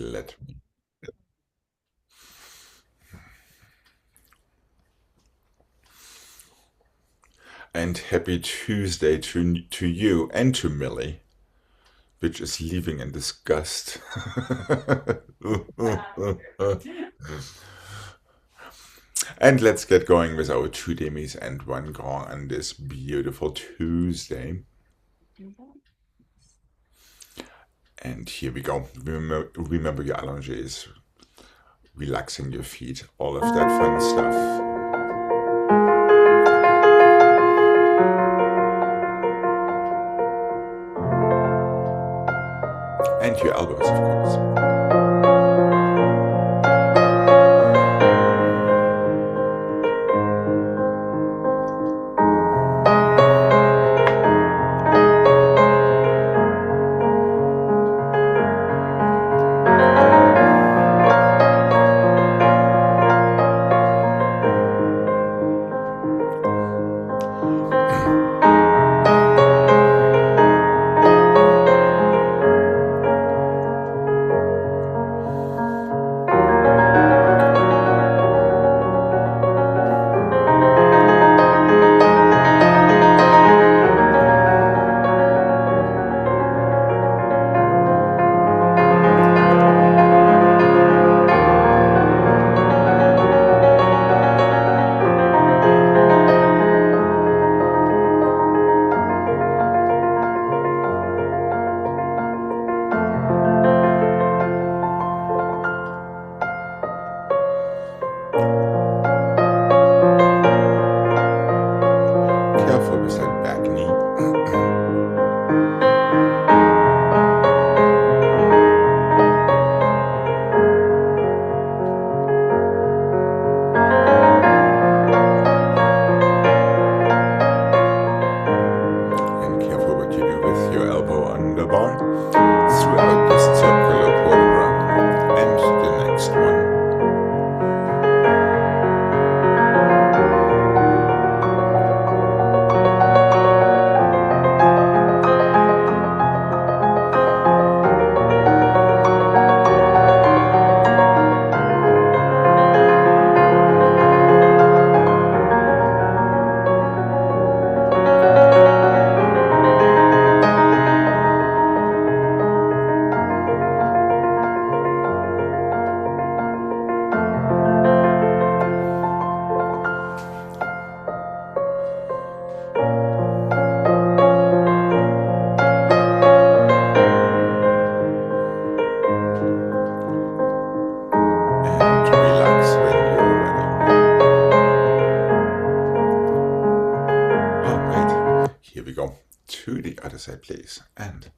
let me. And happy Tuesday to you and to Millie, which is leaving in disgust. And let's get going with our two demis and one grand on this beautiful Tuesday. And here we go. Remember your allonges, relaxing your feet, all of that fun stuff. And your elbows, of course. Careful with that back knee. And careful what you do with your elbow on the bar throughout this circular program and the next one. And relax when you're ready. All right, here we go. To the other side, please. And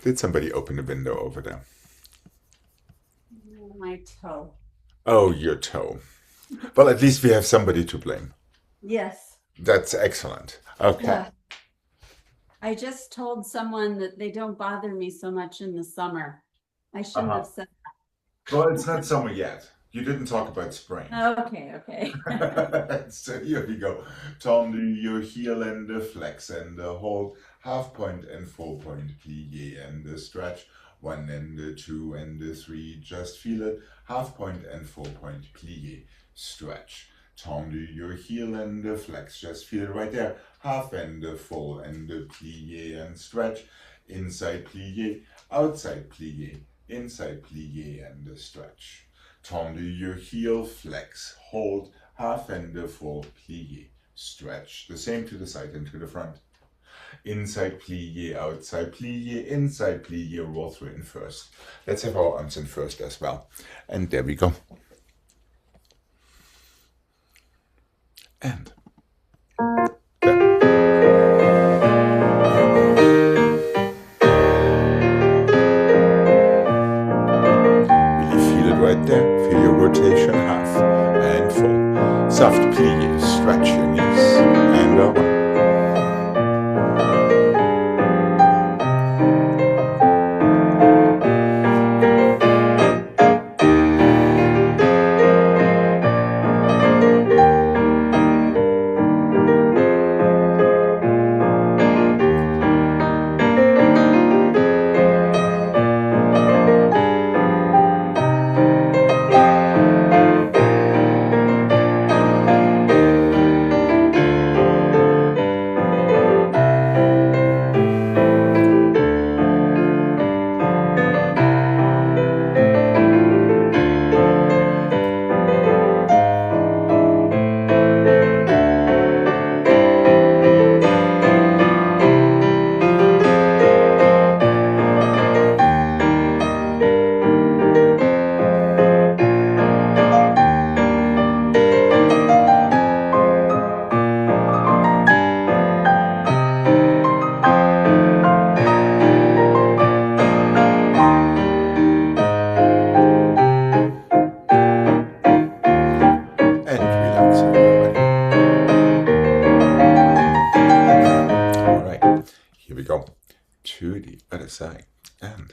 Did somebody open the window over there? My toe. Oh, your toe. Well, at least we have somebody to blame. Yes. That's excellent. Okay. Ugh. I just told someone that they don't bother me so much in the summer. I shouldn't Uh-huh. have said Well, it's not summer yet. You didn't talk about spring. that. Okay, okay. So here we go. Tom, do your heel and the flex and the hold, half point and full point, plie and the stretch, one and the two and the three, just feel it, half point and full point, plie, stretch. Tom, do your heel and the flex, just feel it right there, half and the full and the plie and stretch, inside plie, outside plie, inside plie and the stretch. Tendre your heel, flex, hold, half and the full, plie, stretch. The same to the side and to the front. Inside plie, outside plie, inside plie, roll through in first. Let's have our arms in first as well. And there we go. And there. Really feel it right there. Feel your rotation, half and full. Soft plie, stretch your knees and over. And relax everybody. All right, here we go. To the other side. And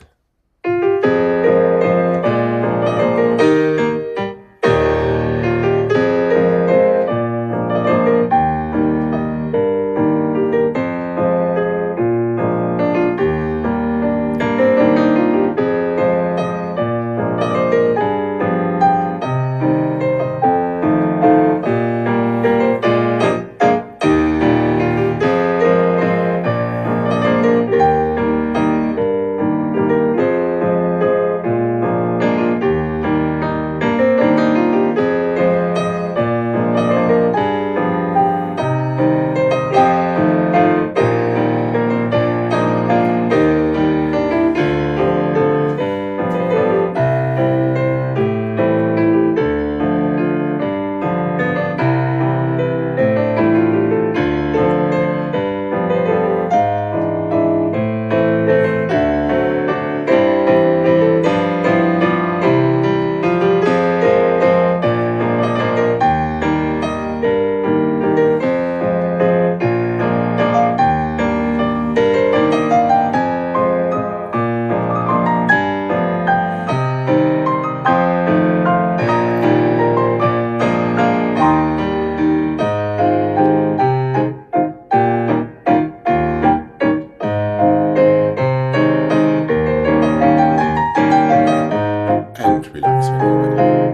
relax when you're ready.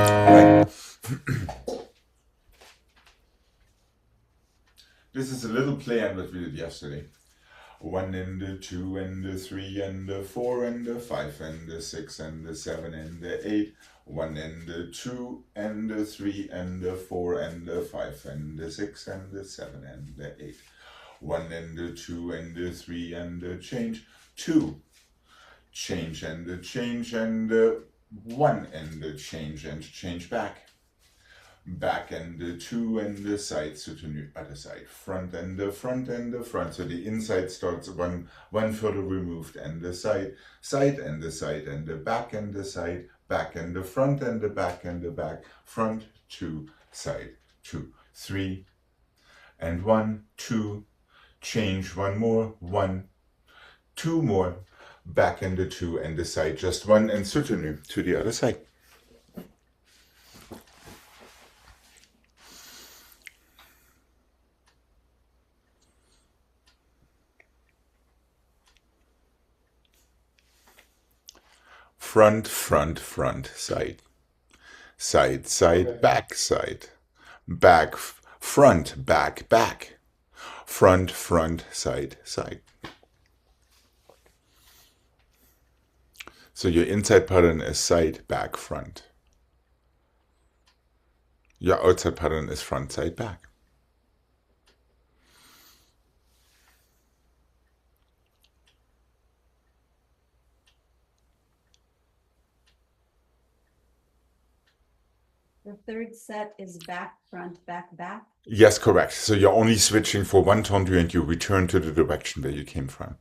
All right. This is a little play on what we did yesterday. 1 and the 2 and the 3 and the 4 and the 5 and the 6 and the 7 and the 8. 1 and the 2 and the 3 and the 4 and the 5 and the 6 and the 7 and the 8. 1 and the 2 and the 3 and the change. 2. Change and the change and the 1 and the change and change back. back and the two and the side soutenu, other side, front and the front and the front. So the inside starts one further removed, and the side, side and the side, and the back and the side, back and the front and the back and the back, front, two, side, two, three, and one, two, change one more, one, two more, back and the two and the side, just one, and soutenu to the other side. Front, front, front, side. Side, side, Okay. back, side. Back, front, back, back. Front, front, side, side. So your inside pattern is side, back, front. Your outside pattern is front, side, back. The third set is back, front, back, back. Yes, correct. So you're only switching for one tendu and you return to the direction where you came from.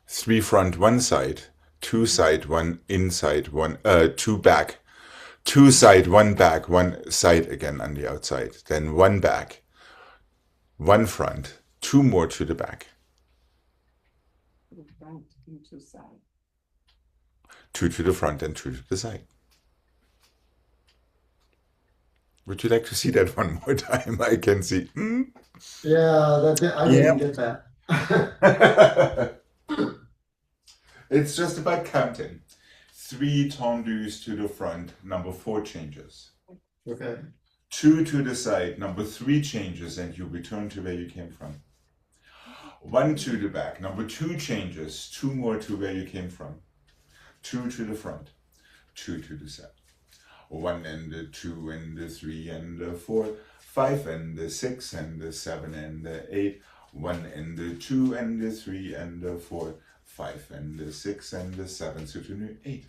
Three front, one side, two side, one inside, one, two back, two side, one back, one side again on the outside, then one back, one front, two more to the back, To the front and two side. two to the front and two to the side. Would you like to see that one more time? I can see. Yeah, I didn't get that. It's just about counting. Three tendus to the front, number 4 changes. Okay. Two to the side, number 3 changes, and you return to where you came from. One to the back, number 2 changes, 2 more to where you came from. 2 to the front, 2 to the side. 1 and the 2 and the 3 and the 4, 5 and the 6 and the 7 and the 8, 1 and the 2 and the 3 and the 4, 5 and the 6 and the 7, so to new 8.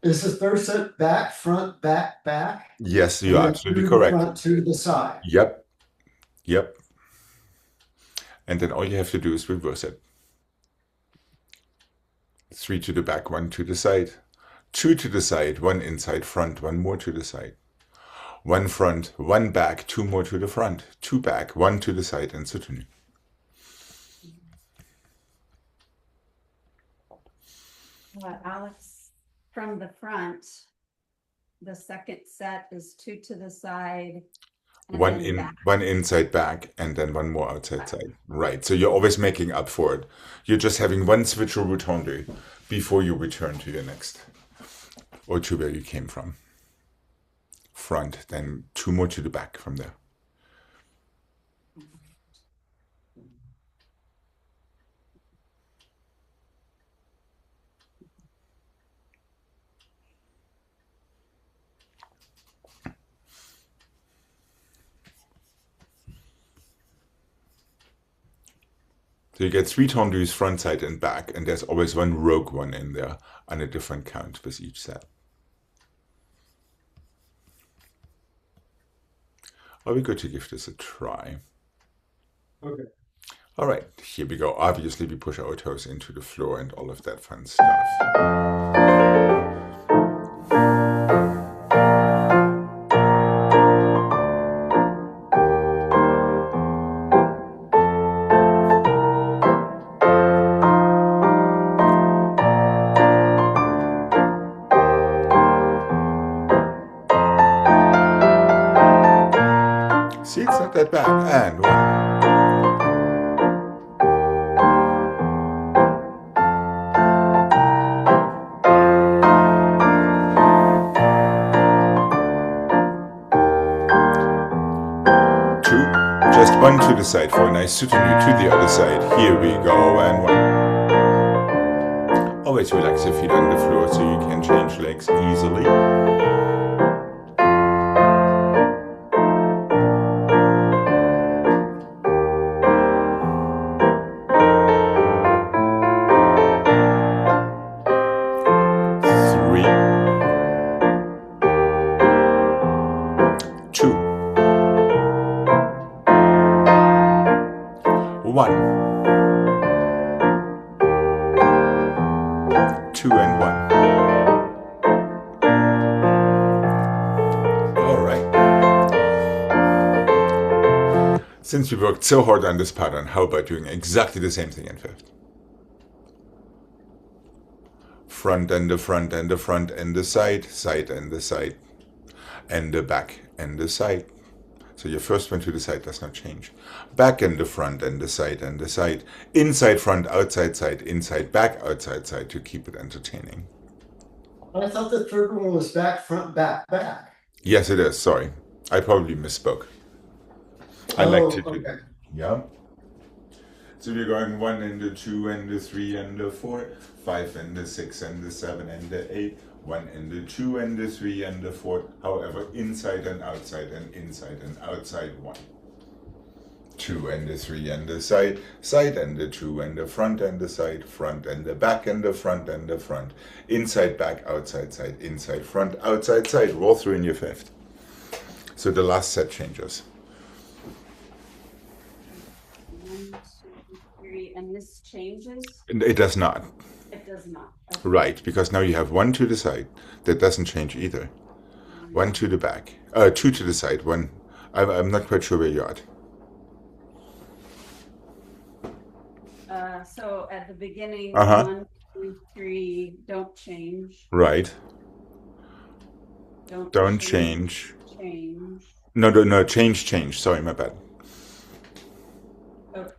Is the third set back, front, back, back? Yes, And you are then absolutely to the correct. front, to the side. Yep, yep. And then all you have to do is reverse it. 3 to the back, 1 to the side. 2 to the side, 1 inside front, 1 more to the side. 1 front, 1 back, 2 more to the front. 2 back, 1 to the side, and soutenu. Alex, from the front, the second set is 2 to the side. And One then in, back. 1 inside back, and then 1 more outside side. Right. So you're always making up for it. You're just having 1 switch or rotondo before you return to your next, or to where you came from. Front, then 2 more to the back from there. So you get 3 tendus, front, side, and back, and there's always 1 rogue one in there on a different count with each set. Are we good to give this a try? Okay. All right, here we go. Obviously, we push our toes into the floor and all of that fun stuff. See, it's not that bad. And 1. Just 1 to the side for a nice soutenu to the other side. Here we go, and 1. Always relax your feet on the floor so you can change legs easily. One, two, and one. All right. Since we worked so hard on this pattern, how about doing exactly the same thing in fifth? Front and the front and the front and the side, side and the side, and the back and the side. So your first one to the side does not change. Back and the front and the side and the side. Inside, front, outside, side, inside, back, outside, side to keep it entertaining. I thought the third one was back, front, back, back. Yes, it is. Sorry. I probably misspoke. I like to do. Okay. Yeah. So we're going 1 and the 2 and the 3 and the 4, 5 and the 6 and the 7 and the 8, 1 and the 2 and the 3 and the 4. However, inside and outside and outside 1. 2 and the 3 and the side, side and the 2 and the front and the side, front and the back and the front and the front. Inside, back, outside, side, inside, front, outside, side. Roll through in your fifth. So the last set changes. 1, 2, 3, and this changes? It does not. It does not. Okay. Right, because now you have 1 to the side. That doesn't change either. 1 to the back. 2 to the side. 1. I'm not quite sure where you're at. So at the beginning, Uh-huh. 1, 2, 3, don't change. Right. Don't change. No, change. Sorry, my bad. Okay.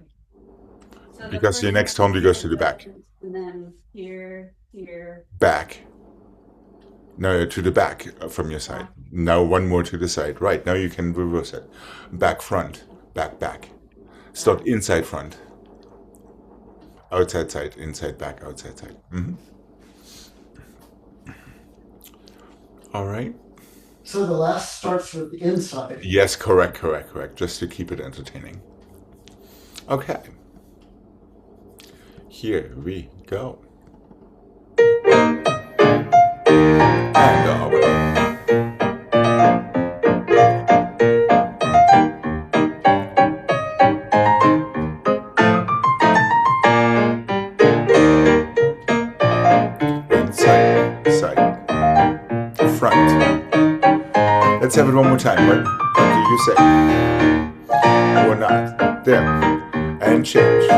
So the Because your first next one tone goes to the back. And then here. Back. No, to the back from your side. Now 1 more to the side. Right, now you can reverse it. Back, front. Back, back. Start inside, front. Outside, side. Inside, back, outside, side. All right. So the last starts with the inside. Yes, correct. Just to keep it entertaining. Okay. Here we go. And over. Inside, side, front. Let's have it one more time. What do you say? Or not? There. And change.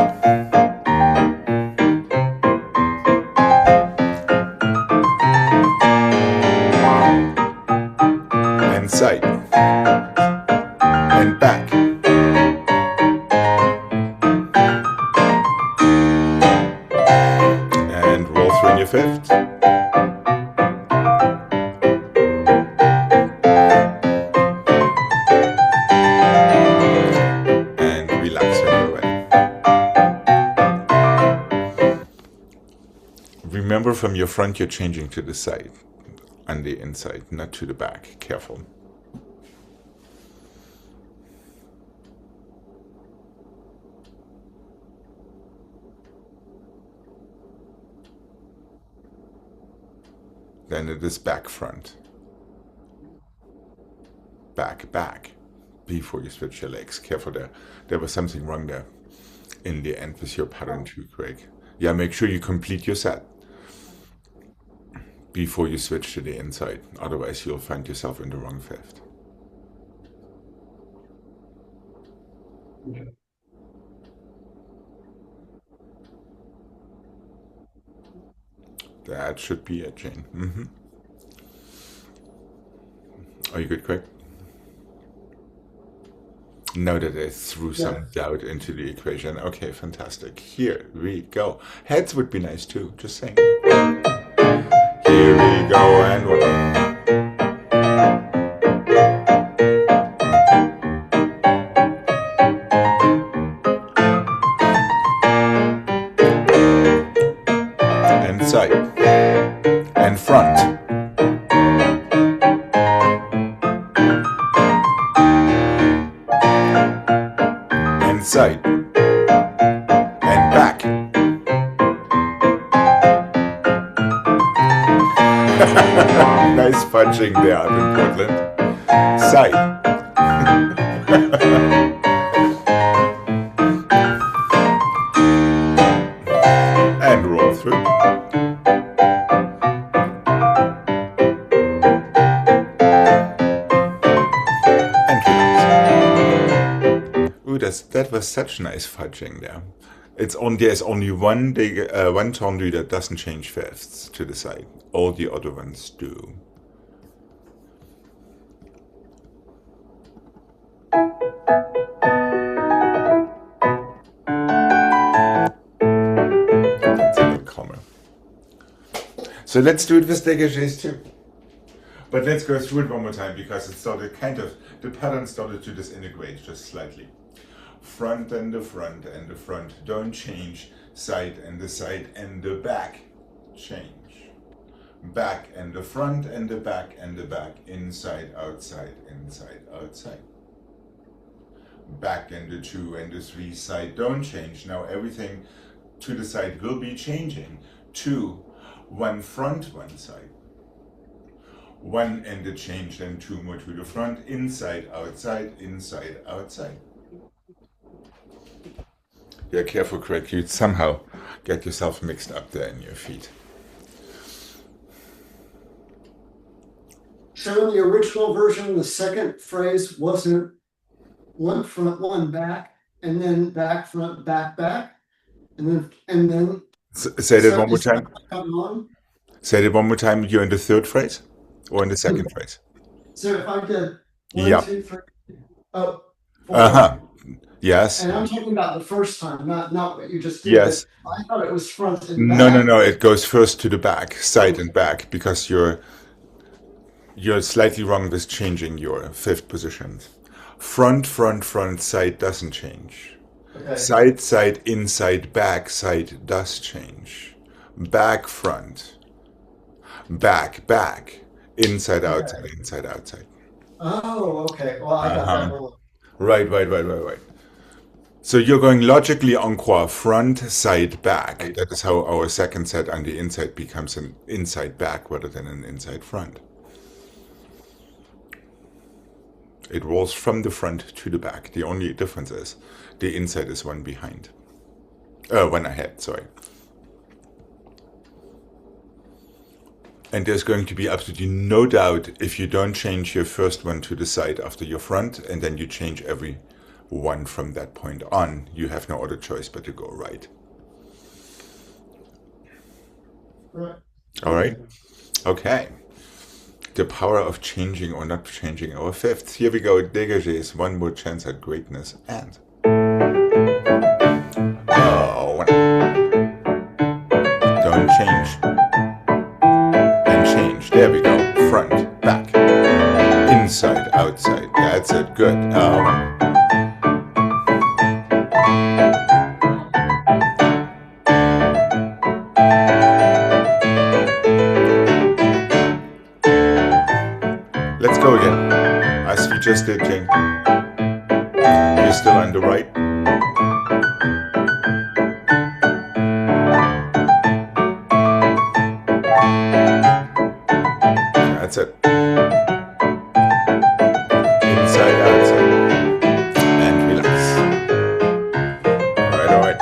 And side. And back. And roll through in your fifth. And relax when you're ready. Remember, from your front, you're changing to the side and the inside, not to the back. Careful. Then it is back, front. Back, back. Before you switch your legs. Careful there. There was something wrong there in the end with your pattern too, Craig. Yeah, make sure you complete your set before you switch to the inside. Otherwise, you'll find yourself in the wrong fifth. That should be it, Jane. Are you good, Craig? Now that I threw some doubt into the equation. Okay, fantastic. Here we go. Heads would be nice too, just saying. Here we go, and one. And side. Nice fudging there out in Portland. Side. And roll through. And relax. Ooh, that was such nice fudging there. There's only one tendu that doesn't change fifths to the side. All the other ones do. That's a little calmer. So let's do it with dégagés too. But let's go through it one more time because it started the pattern started to disintegrate just slightly. Front and the front and the front don't change. Side and the side and the back change. Back and the front and the back and the back. Inside, outside, inside, outside. Back and the 2 and the 3 side don't change. Now everything to the side will be changing. 2, 1 front, 1 side. 1 and the change, then 2 more to the front. Inside, outside, inside, outside. Yeah, careful, Craig. You'd somehow get yourself mixed up there in your feet. So in the original version, the second phrase wasn't 1 front, 1 back, and then back, front, back, back, and then. Say that one more time. On. Say that one more time. You're in the third phrase, or in the second phrase? So if I did 1, Yeah. 2, 3, up, 4. Yes. And I'm talking about the first time, not what you just did. Yes. I thought it was front and back. No. It goes first to the back, side and back, because you're slightly wrong with changing your fifth positions. Front, front, front, side doesn't change. Okay. Side, side, inside, back, side does change. Back, front. Back, back. Inside, outside, inside, outside. Oh, okay. Well, I got that wrong. Right. So you're going logically en croix, front, side, back. That is how our second set on the inside becomes an inside back rather than an inside front. It rolls from the front to the back. The only difference is the inside is one behind. One ahead, sorry. And there's going to be absolutely no doubt if you don't change your first one to the side after your front, and then you change every one from that point on, you have no other choice but to go right. Right. All right? Okay. The power of changing or not changing our fifths. Here we go, dégagés, one more chance at greatness, and... Oh, don't change. And change. There we go. Front, back, inside, outside. That's it. Good. Let's go again. As we just did, Jane. You're still on the right. That's it. Inside, outside. And relax. All right.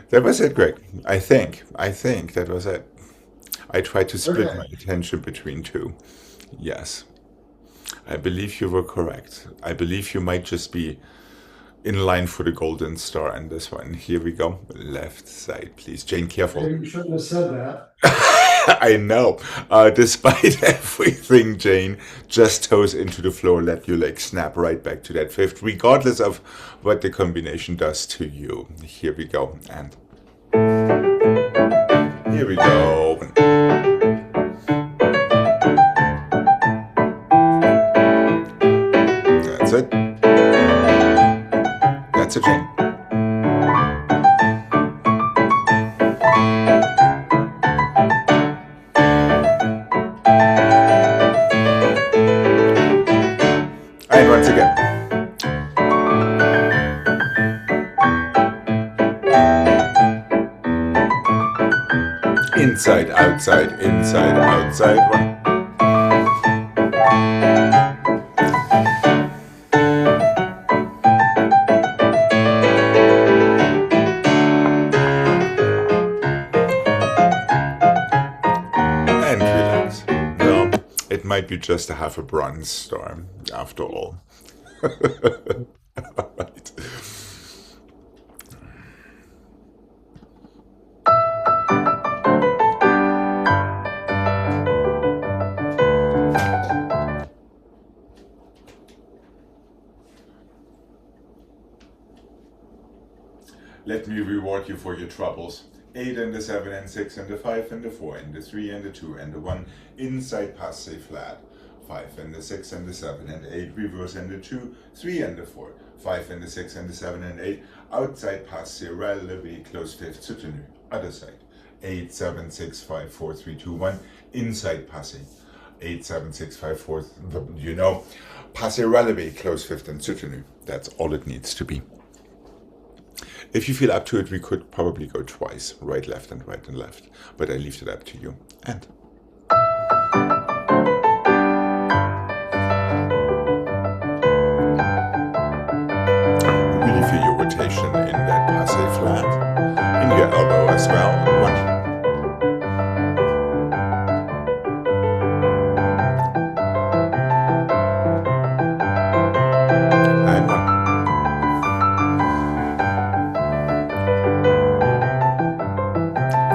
That was it, Greg. I think that was it. I tried to split my attention between two. Yes. I believe you were correct. I believe you might just be in line for the golden star on this one. Here we go. Left side, please. Jane, careful. You shouldn't have said that. I know. Despite everything, Jane, just toes into the floor. Let your leg snap right back to that fifth, regardless of what the combination does to you. Here we go. And here we go. That's it. That's it, Jane. And once again. Inside, outside, inside, outside. One. And relax. Well, it might be just a half a bronze storm after all. Right. Let me reward you for your troubles. 8 and the 7 and 6 and the 5 and the 4 and the 3 and the 2 and the 1. Inside passe flat. 5 and the 6 and the 7 and 8. Reverse and the 2, 3 and the 4. 5 and the 6 and the 7 and 8. Outside passe relevé close fifth soutenu. Other side. 8, 7, 6, 5, 4, 3, 2, 1. Inside passe. 8, 7, 6, 5, 4. You know, passe relevé close fifth and soutenu. That's all it needs to be. If you feel up to it, we could probably go twice, right, left, and right and left. But I leave it up to you. And really feel your rotation in that passe flat, in your elbow as well. One. And one.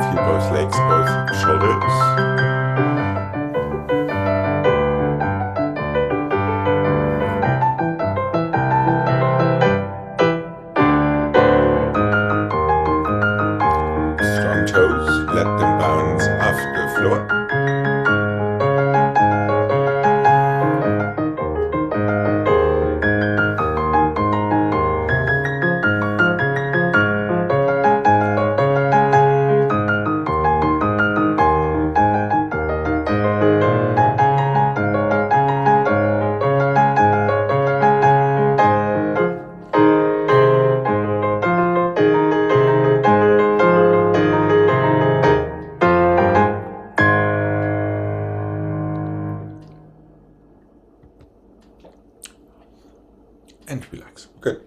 Feel both legs, both shoulders. Strong toes, let them bounce off the floor. And relax. Good.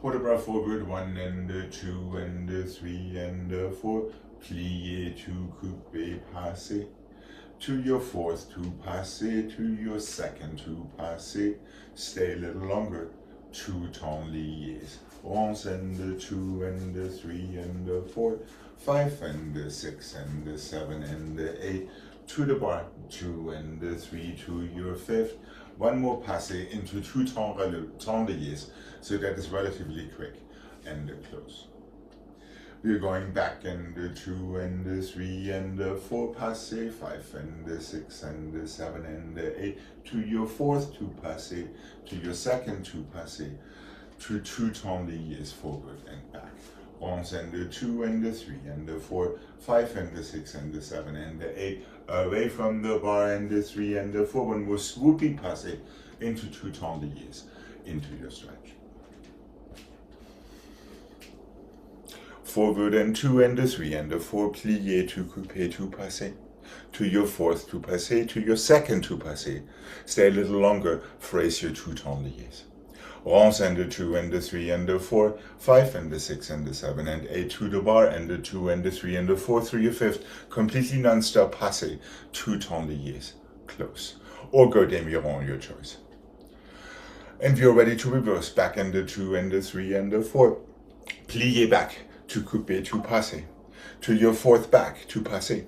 Port de bras forward, 1 and 2 and 3 and 4. Plié to coupe passe. To your fourth to passe. To your second to passe. Stay a little longer. 2 temps liés. 11 and 2 and 3 and 4. 5 and 6 and 7 and 8. To the bar. 2 and 3 to your fifth. One more passe into 2 temps liés. So that is relatively quick and close. We're going back and 2 and 3 and 4 passe, 5 and 6 and 7 and 8 to your fourth 2 passe, to your second 2 passe, to 2 temps liés forward and back. 11 and 2 and 3 and 4, 5 and 6 and 7 and 8 away from the bar and 3 and 4. One more swooping passe into 2 temps liés into your stretch. Forward and 2 and 3 and 4, plié to coupe 2 passe. To your fourth 2 passe, to your second 2 passe. Stay a little longer, phrase your 2 temps liés. 11 and 2 and 3 and 4, 5 and 6 and 7 and 8 to the bar and 2 and 3 and 4 through your fifth, completely non-stop passe, 2 temps liés, close. Or go demi-rond, your choice. And you're ready to reverse, back and 2 and 3 and 4. Plié back to coupe 2 passe. To your fourth back 2 passe.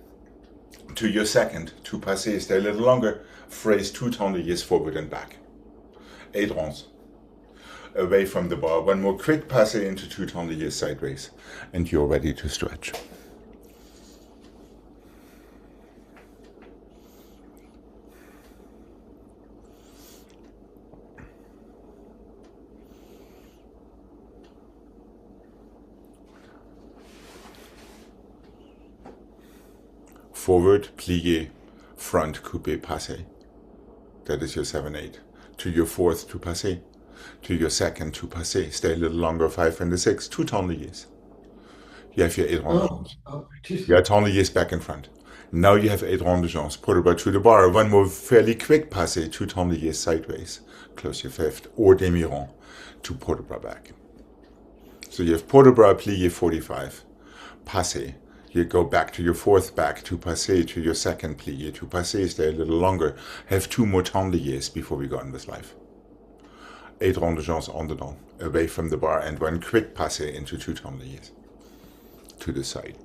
To your second, two passé, stay a little longer, phrase two tendrilles forward and back. Ailerons. Away from the bar, one more quick passé into two tendrilles sideways, and you're ready to stretch. Forward, plié, front, coupé, passé. That is your 7-8. To your fourth, two passé. To your second, two passé. Stay a little longer, 5 and a 6, two tendrilles. You have your 8 ronds. You have tendrilles back in front. Now you have 8 ronds de jambes. Put it bar to the bar. One more fairly quick passé, two tendrilles sideways. Close your fifth, or demi-rond, to port de bras back. So you have port de bras, plié, 45. Passé. You go back to your fourth back, two passé, to your second plié, two passé, stay a little longer. Have 2 more tendrilles before we go on with life. 8 ronds de jambes en dedans, away from the bar, and one quick passé into 2 tendrilles. To the side.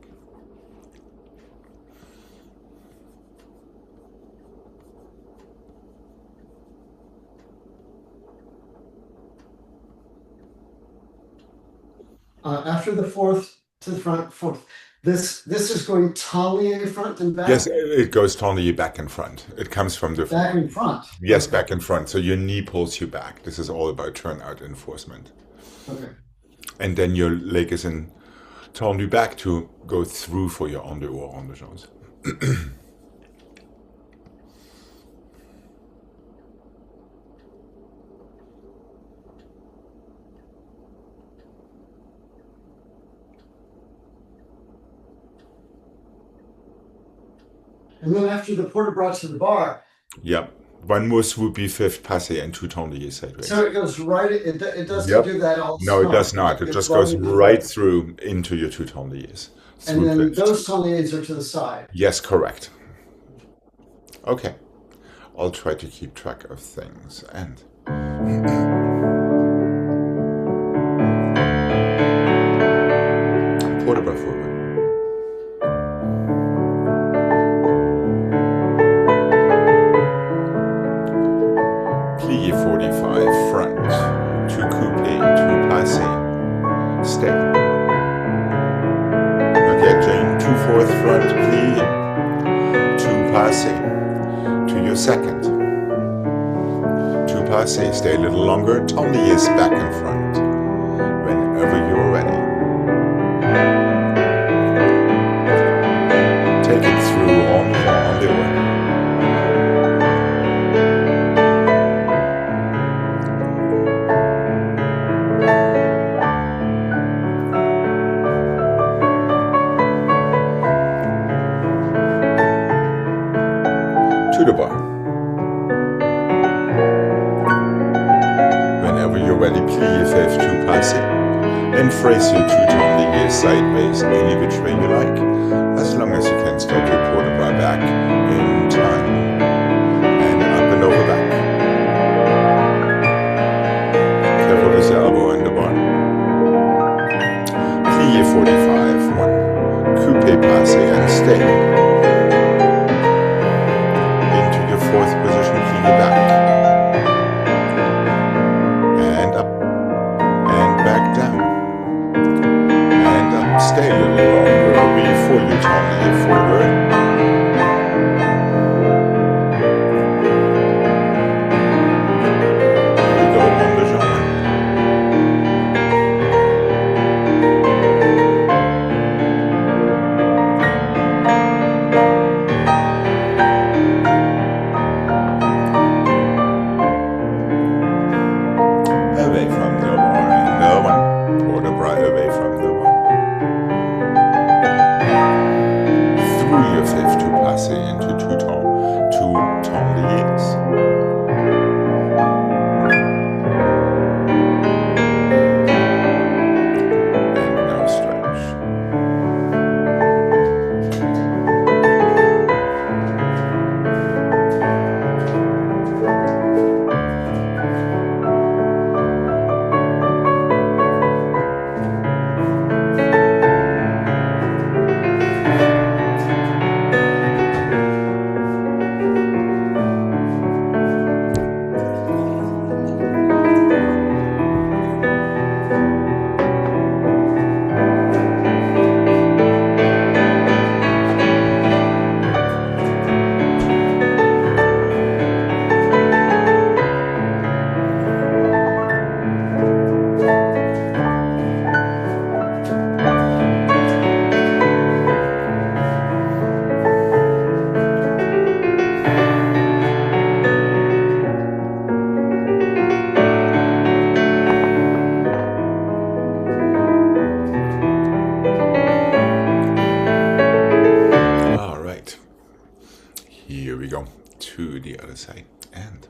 After the fourth to the front, fourth. This is going tendrillé front and back. Yes, it goes tendrillé back and front. It comes from the back in front. Yes, back and front. So your knee pulls you back. This is all about turnout enforcement. Okay. And then your leg is in tendu back to go through for your en dehors on the jambes. And then after the port de bras to the bar. Yep. One more swoopy fifth passé and two tendrilles sideways. So it goes right, it doesn't do that all. No, it does not. It just goes right through into your two tendrilles. And then those tendrilles are to the side. Yes, correct. Okay. I'll try to keep track of things. And port de bras forward. Plié 45, front, two coupé, two passé, stay. Okay, Jane, 2/4 front, plié, two passé, to your second, two passé, stay a little longer, tendrilles back in front, whenever you're ready. Take it through on the way. To the bar. Whenever you're ready, plié fifth, two passé, and phrase your two tendrilles sideways, any which way you like, as long as you can start your port de bras back in time, and up and over back. Careful with the elbow and the bar. Plié 45, one, coupé passé and stay. Fourth position, plié back, and up, and back down, and up. Stay a little longer before you tendrille forward. to the other side, and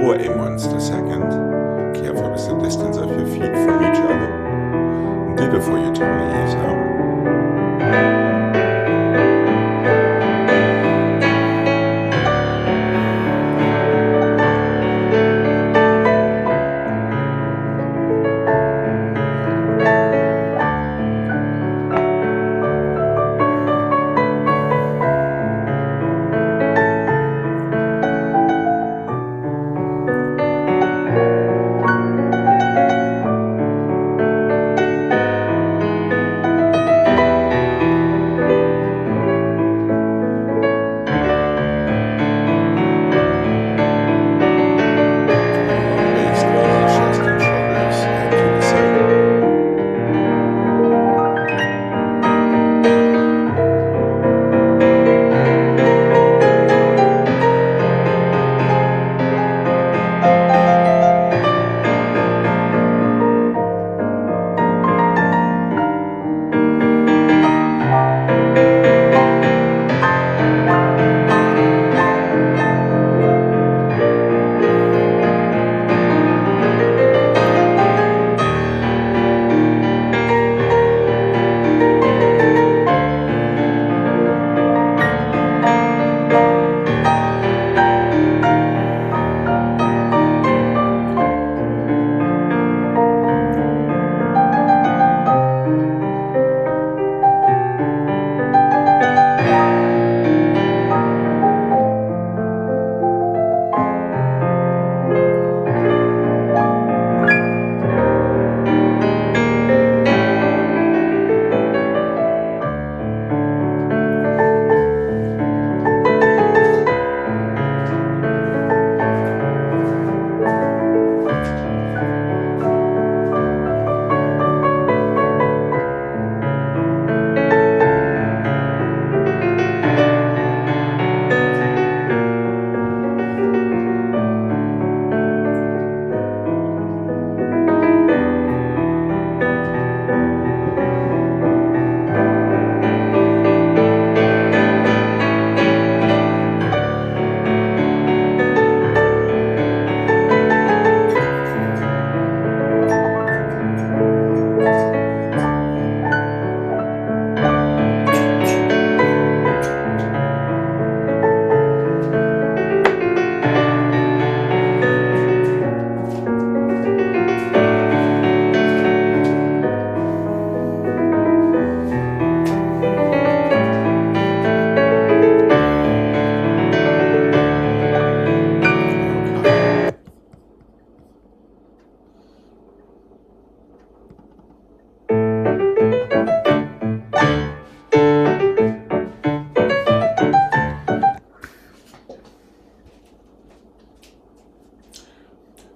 or a monster second. Careful with the distance of your feet from each other. Ditto for your tiny ears now.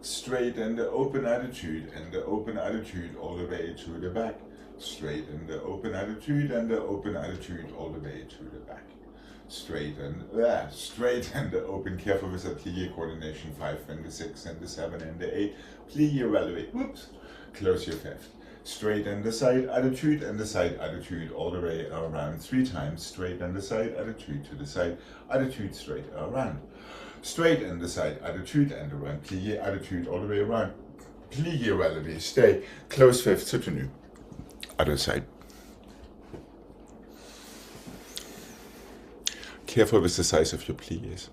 Straight and the open attitude, and the open attitude all the way to the back. Straight and the open attitude, and the open attitude all the way to the back. Straight and the open, careful with the plie coordination, 5 and the 6 and the 7 and the 8. Plie, elevate, whoops, close your fifth. Straight and the side attitude, and the side attitude all the way around 3 times. Straight and the side attitude to the side, attitude straight around. Straight and the side attitude and around, plie attitude all the way around. Plie, elevate, stay, close fifth, soutenu. Other side. Careful with the size of your plies.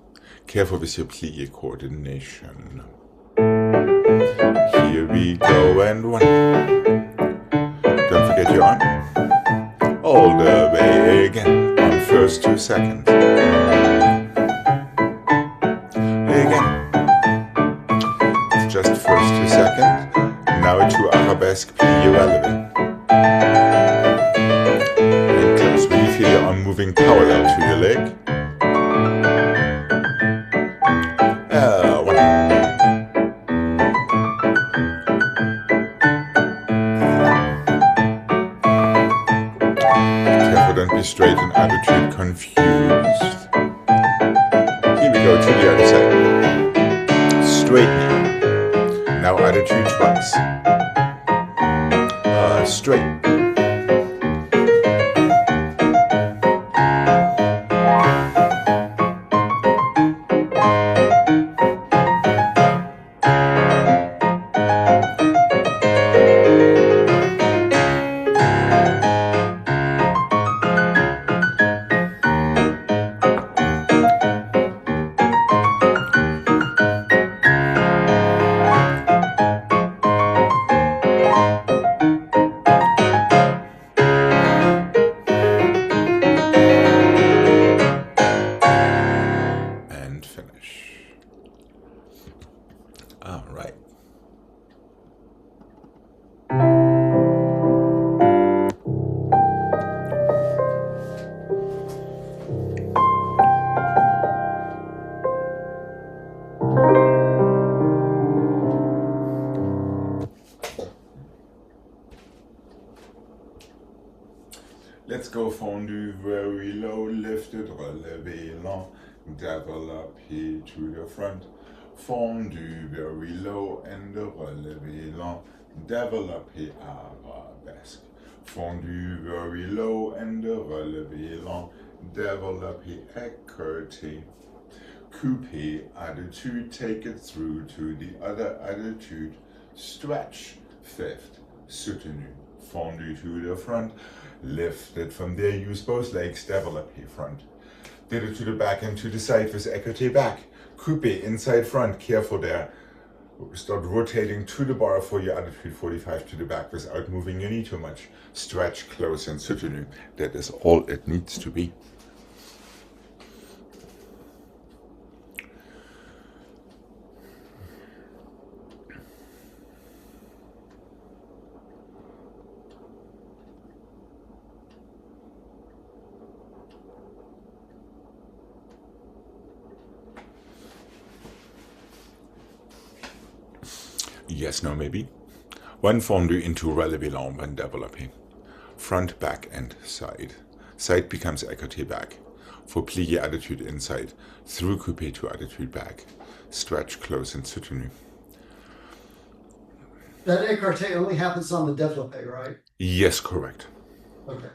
Careful with your plie coordination. Here we go, and 1. Don't forget your arm. All the way again, on first to second. Again. It's just first to second. Now to arabesque, plie elevate. And close. Really feel your arm moving parallel to your leg. straight knee. Now attitude twice. Straight. And finish. All right. Let's go fondu very low, lifted, relevé long, développé to the front. Fondu very low and relevé long, développé arabesque. Fondu very low and relevé long, développé écarté. Coupé attitude, take it through to the other attitude. Stretch, fifth, soutenu. Fondu to the front, lift it from there, use both legs, développé front. Did it to the back and to the side with écarté back. Coupé inside front, careful there. Start rotating to the bar for your attitude 45 to the back without moving your knee too much. Stretch, close and soutenu. That is all it needs to be. Yes, no, maybe. One fondu into relevé long when développé. Front, back, and side. Side becomes écarté back. For plié attitude inside. Through coupé to attitude back. Stretch, close, and soutenu. That écarté only happens on the développé, right? Yes, correct. Okay.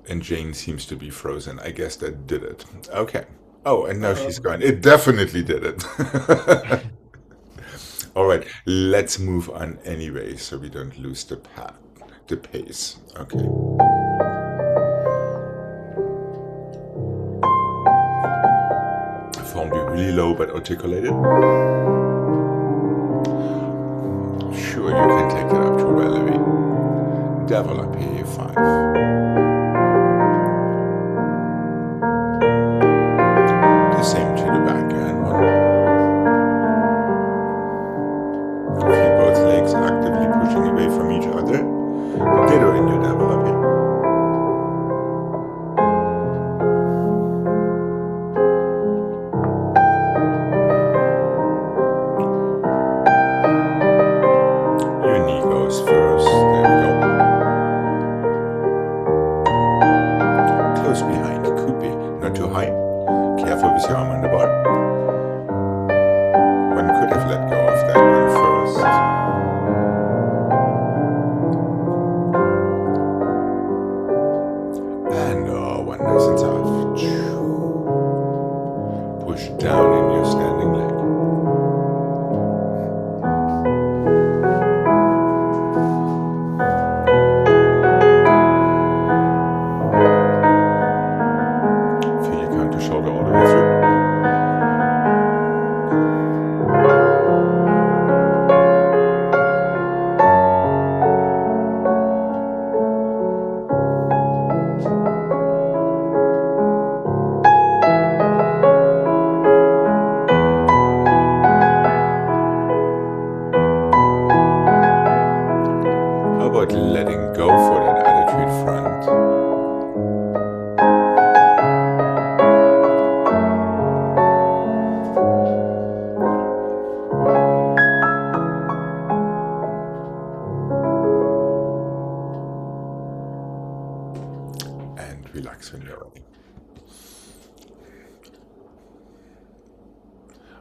And Jane seems to be frozen. I guess that did it. Okay. Oh, and now she's gone. It definitely did it. All right, let's move on anyway, so we don't lose the pace. Okay. Fondu really low but articulated. Sure, you can take it up to relevé. Développé 5. The same to the back and 1. Feel both legs actively pushing away from each other. Ditto in your développé. Your knee goes first. There we go.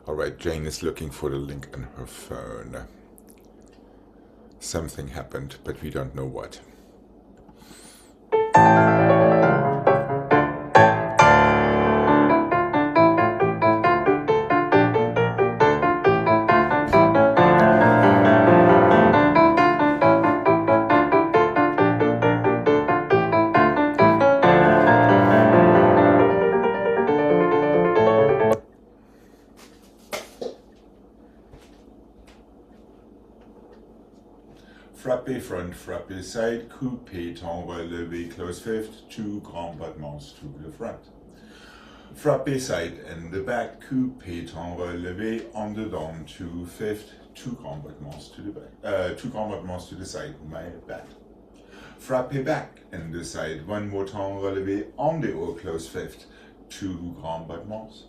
All right, Jane is looking for the link on her phone. Something happened, but we don't know what. Frappé front, frappé side, coupé temps relevé, close fifth, 2 grands battements to the front. Frappé side and the back, coupé temps relevé, on the down to fifth, 2 grands battements to the back, 2 grands battements to the side, my bad. Frappé back and the side, 1 more temps relevé, on the haut, close fifth, 2 grands battements.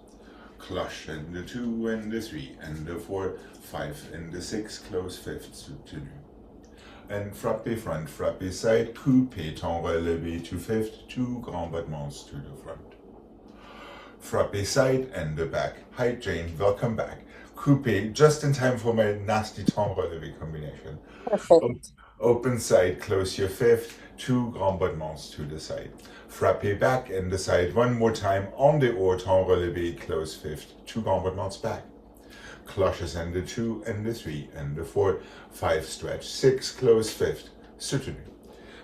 Cloche and the 2 and the 3 and the 4, 5 and the 6, close fifth, soutenu. And frappé front, frappé side, coupé temps relevé to fifth, 2 grands battements to the front. Frappé side and the back. Hi Jane, welcome back. Coupé, just in time for my nasty temps relevé combination. Perfect. Open side, close your fifth, 2 grands battements to the side. Frappé back and the side, 1 more time, on the haut, temps relevé, close fifth, 2 grands battements back. Cloches and the 2 and the 3 and the 4, 5 stretch, 6 close fifth, soutenu.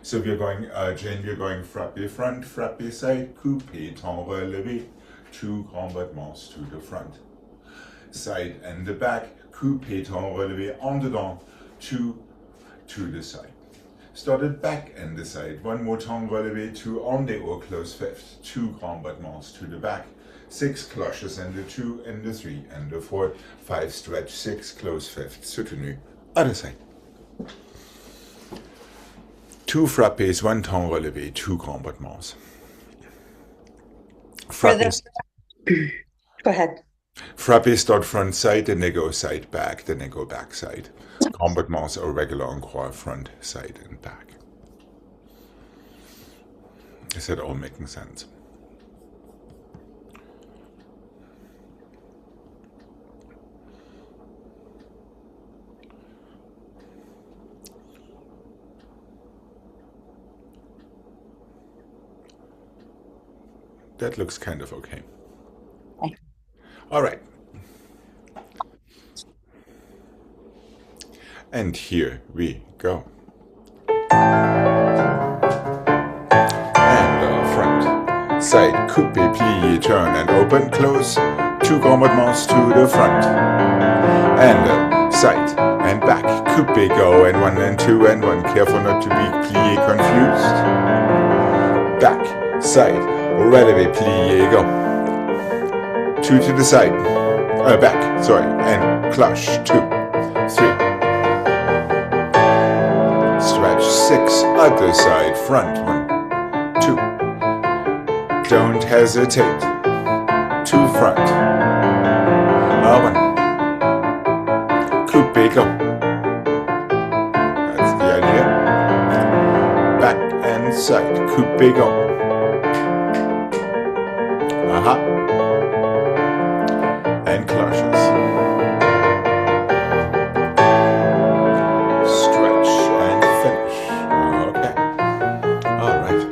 So we're going, Jane, we're going frappé front, frappé side, coupé, temps relevé, 2 grands battements to the front. Side and the back, coupé, temps relevé, on the down, 2 to the side. Started back and the side, 1 more temps relevé, 2 on the haut, close fifth, 2 grands battements to the back. 6 cloches and the 2 and the 3 and the 4, 5 stretch, 6 close fifth, soutenu, other side. 2 frappés, 1 temps relevé, 2 grands battements. Frappés, Go ahead. frappés start front side, then they go side back, then they go back side. Grands battements are regular en croix, front, side, and back. Is that all making sense? That looks kind of okay. Okay. All right. And here we go. And front, side, coupé, plié, turn and open, close, 2 grands battements to the front. And side and back, coupé, go, and 1 and 2 and 1. Careful not to be plié confused. Back, side, relevé, plié, go. 2 to the side, back, sorry, and cloche, 2, 3. Stretch, 6, other side, front, 1, 2. Don't hesitate, 2 front, 1. Coupé, go. That's the idea. Back and side, coupé, go. And cloches. Stretch and finish. Okay. All right.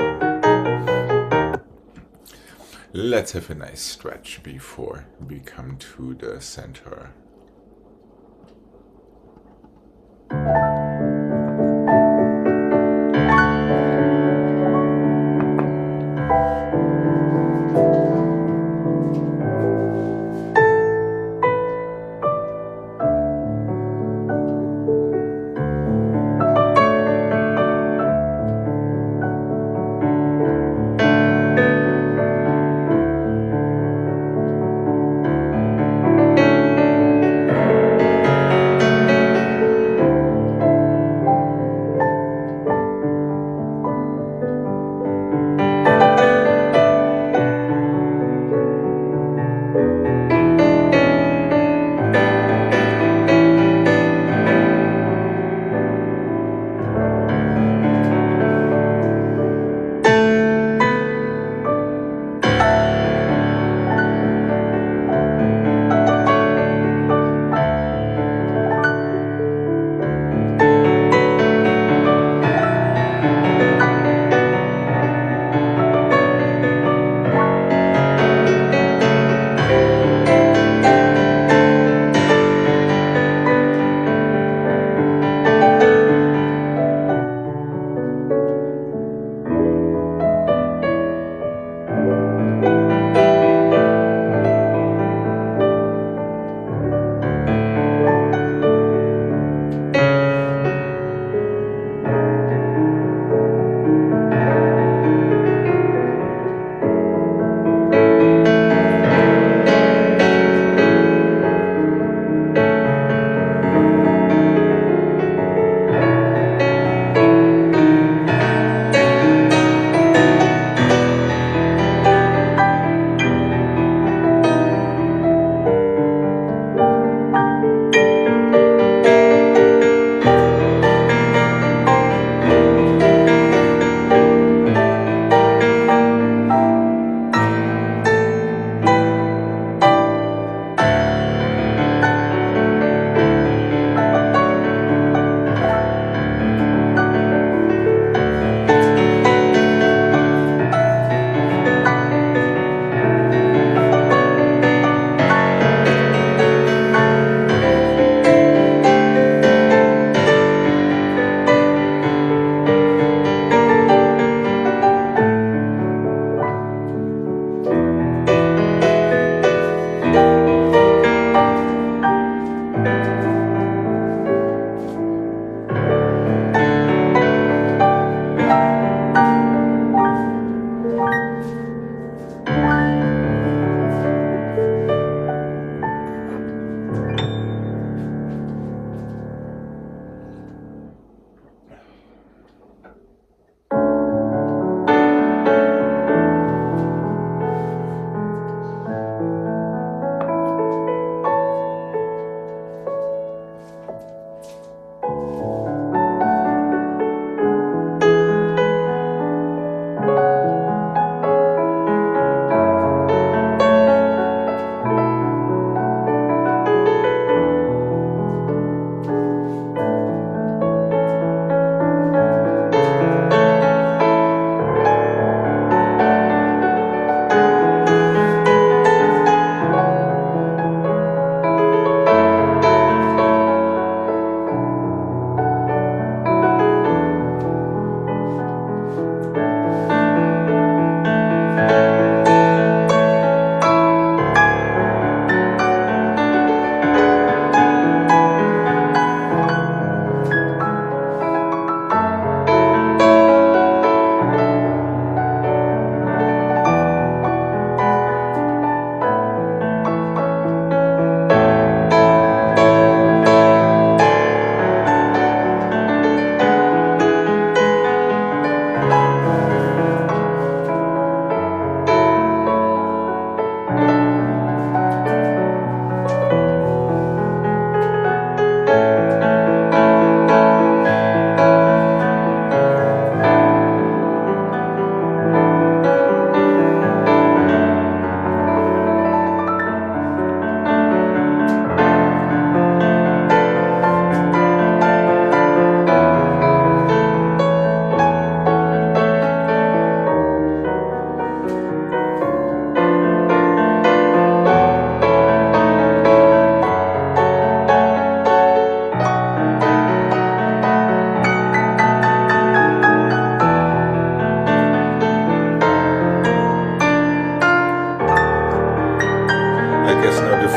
Let's have a nice stretch before we come to the center.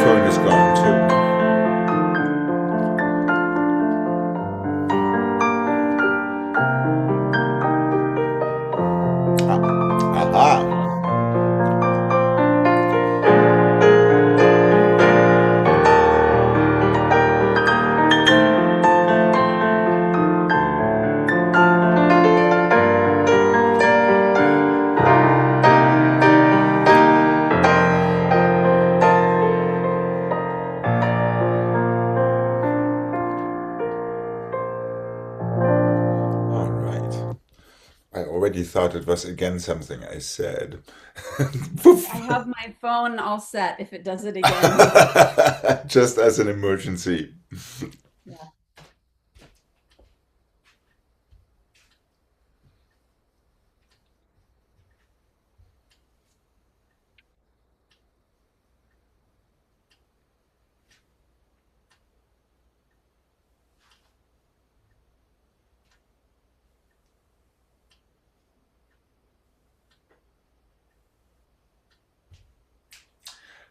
phone is gone too. Aha! All right. I already thought it was again something I said. I have my phone all set if it does it again. Just as an emergency. Yeah.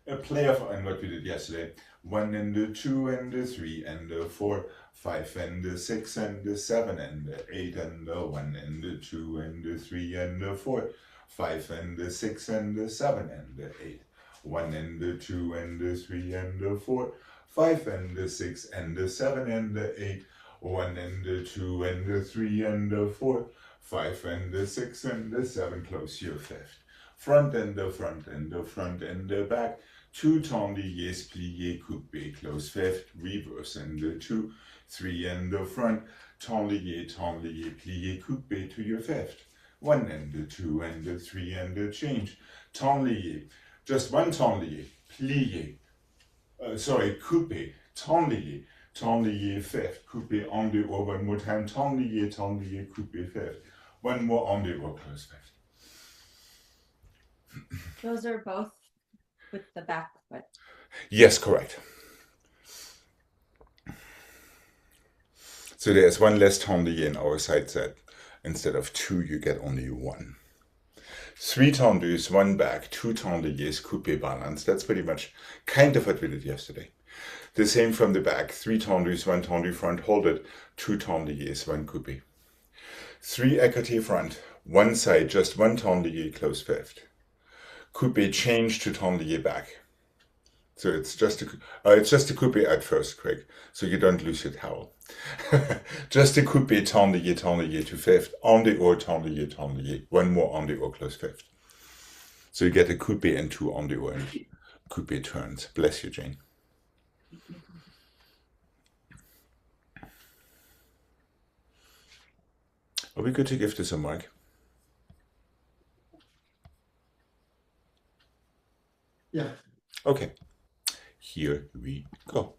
A play of and what we did yesterday. 1 and the 2 and the 3 and the 4, 5 and the 6 and the 7 and the 8 and the 1 and the 2 and the 3 and the 4, 5 and the 6 and the 7 and the 8, 1 and the 2 and the 3 and the 4, 5 and the 6 and the 7 and the 8, 1 and the 2 and the 3 and the 4, 5 and the 6 and the 7. Close your fifth. Front and the front and the front and the back. 2 tendillés, plié, coupé, close fifth, reverse and the 2, 3 and the front, tendillé, tendillé, plié, coupé to your fifth. 1 and the 2 and the 3 and the change, tendillé, just one tendillé, plié, coupé, tendillé, tendillé fifth, coupé en dehors, one more time, tendillé, tendillé, coupé fifth, one more en dehors, close fifth. Those are both with the back foot. Yes, correct. So there's one less tendillé in our side set. Instead of 2, you get only 1. 3 tendus, 1 back, 2 tendillés, coupé, balance. That's pretty much kind of what we did yesterday. The same from the back. 3 tendus, 1 tendu front, hold it, 2 tendillés, 1 coupé. 3 écarté front, 1 side, just 1 tendillé, close fifth. Coupé change to tendillé back. So it's just a coupé at first, Craig, so you don't lose your towel. Just a coupé tendillé to fifth, en dehors tendillé, tendillé. 1 more en dehors, close fifth. So you get a coupé and 2 en dehors and coupé turns. Bless you, Jane. Are we good to give this a mark? Yeah. Okay, here we go.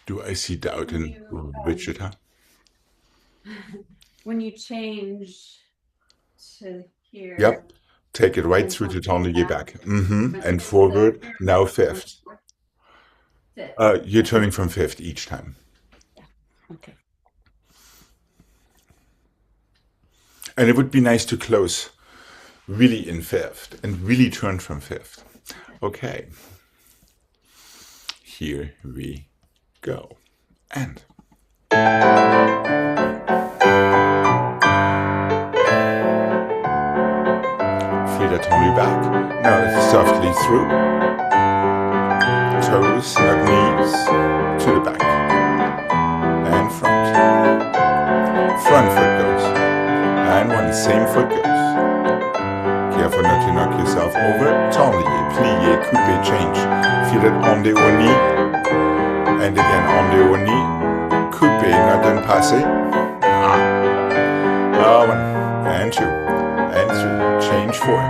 Do I see doubt in Richard, huh? When you change to here. Yep. Take it right through to tendillé back. And forward, now fifth. You're turning from fifth each time. Okay. And it would be nice to close really in fifth and really turn from fifth. Okay. Here we go. And Feel that tendu back. Now softly through. Toes, not knees, to the back. And front. Front foot goes. And one, same foot goes. Careful not to knock yourself over. Tendu, plie, coupe, change. Feel it on the haut knee. And again on the haut knee. Coupe, not then passé. One, and two, and three. Change four.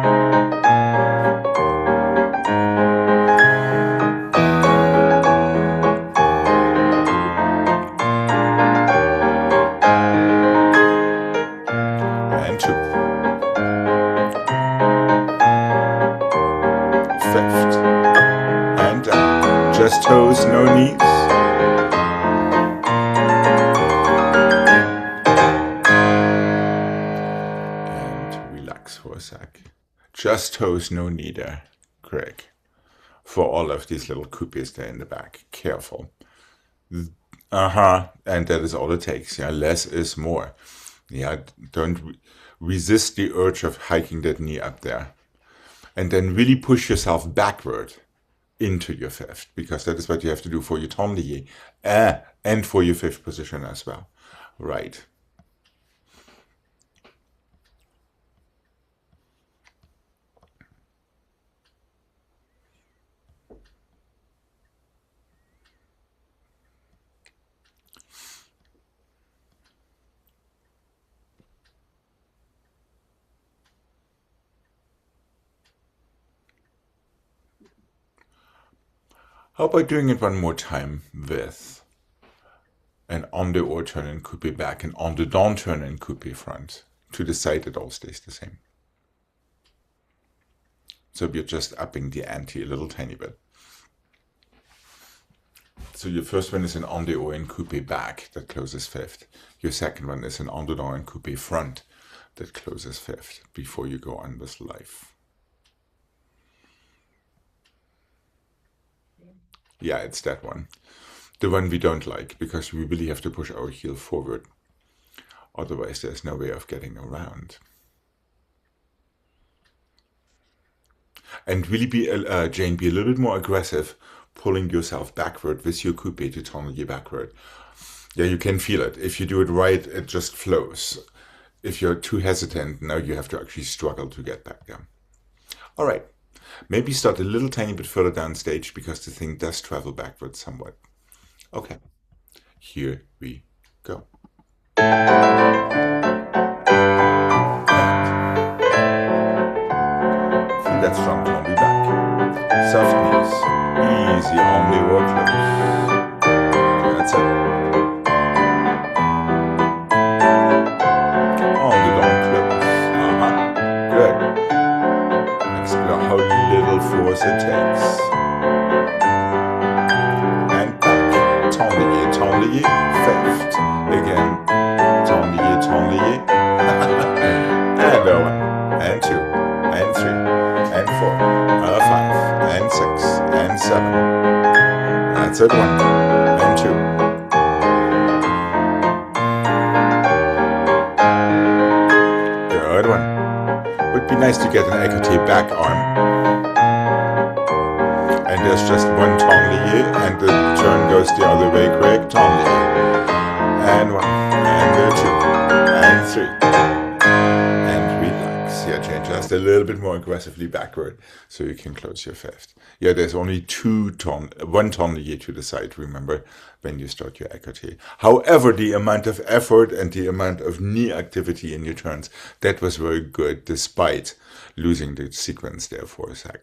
And two. Fifth. And down. Just toes, no knees. And relax for a sec. Just toes, no knee there, Greg. For all of these little coupes there in the back. Careful. And that is all it takes. Yeah, less is more. Yeah, don't resist the urge of hiking that knee up there. And then really push yourself backward into your fifth, because that is what you have to do for your tendu and for your fifth position as well. Right. How about doing it one more time with an on the or turn and coupe back and on the down turn and coupe front. To the side, it all stays the same. So we're just upping the ante a little tiny bit. So your first one is an on the or and coupe back that closes fifth. Your second one is an on the down and coupe front that closes fifth before you go on with life. Yeah, it's that one. The one we don't like, because we really have to push our heel forward. Otherwise, there's no way of getting around. And really Jane, be a little bit more aggressive, pulling yourself backward with your coupe to tendu backward. Yeah, you can feel it. If you do it right, it just flows. If you're too hesitant, now you have to actually struggle to get back there. All right. Maybe start a little tiny bit further down stage, because the thing does travel backwards somewhat. Okay, here we go. And feel that strong tendu back. Soft knees, easy on the or close. That's it. On the down close. Good. Explore how little force it takes. And back. Tendu, fifth. Again. Tendu. And one. And two. And three. And four. 5. And 6. And 7. That's it. 1. And 2. Good one. Would be nice to get an écarté back arm. And there's just one tendu, and the turn goes the other way, Greg. Tendu. And 1, and 2, and 3. And relax. Yeah, change just a little bit more aggressively backward, so you can close your fifth. Yeah, there's only one tendu to the side, remember, when you start your écarté. However, the amount of effort and the amount of knee activity in your turns, that was very good, despite losing the sequence there for a sec.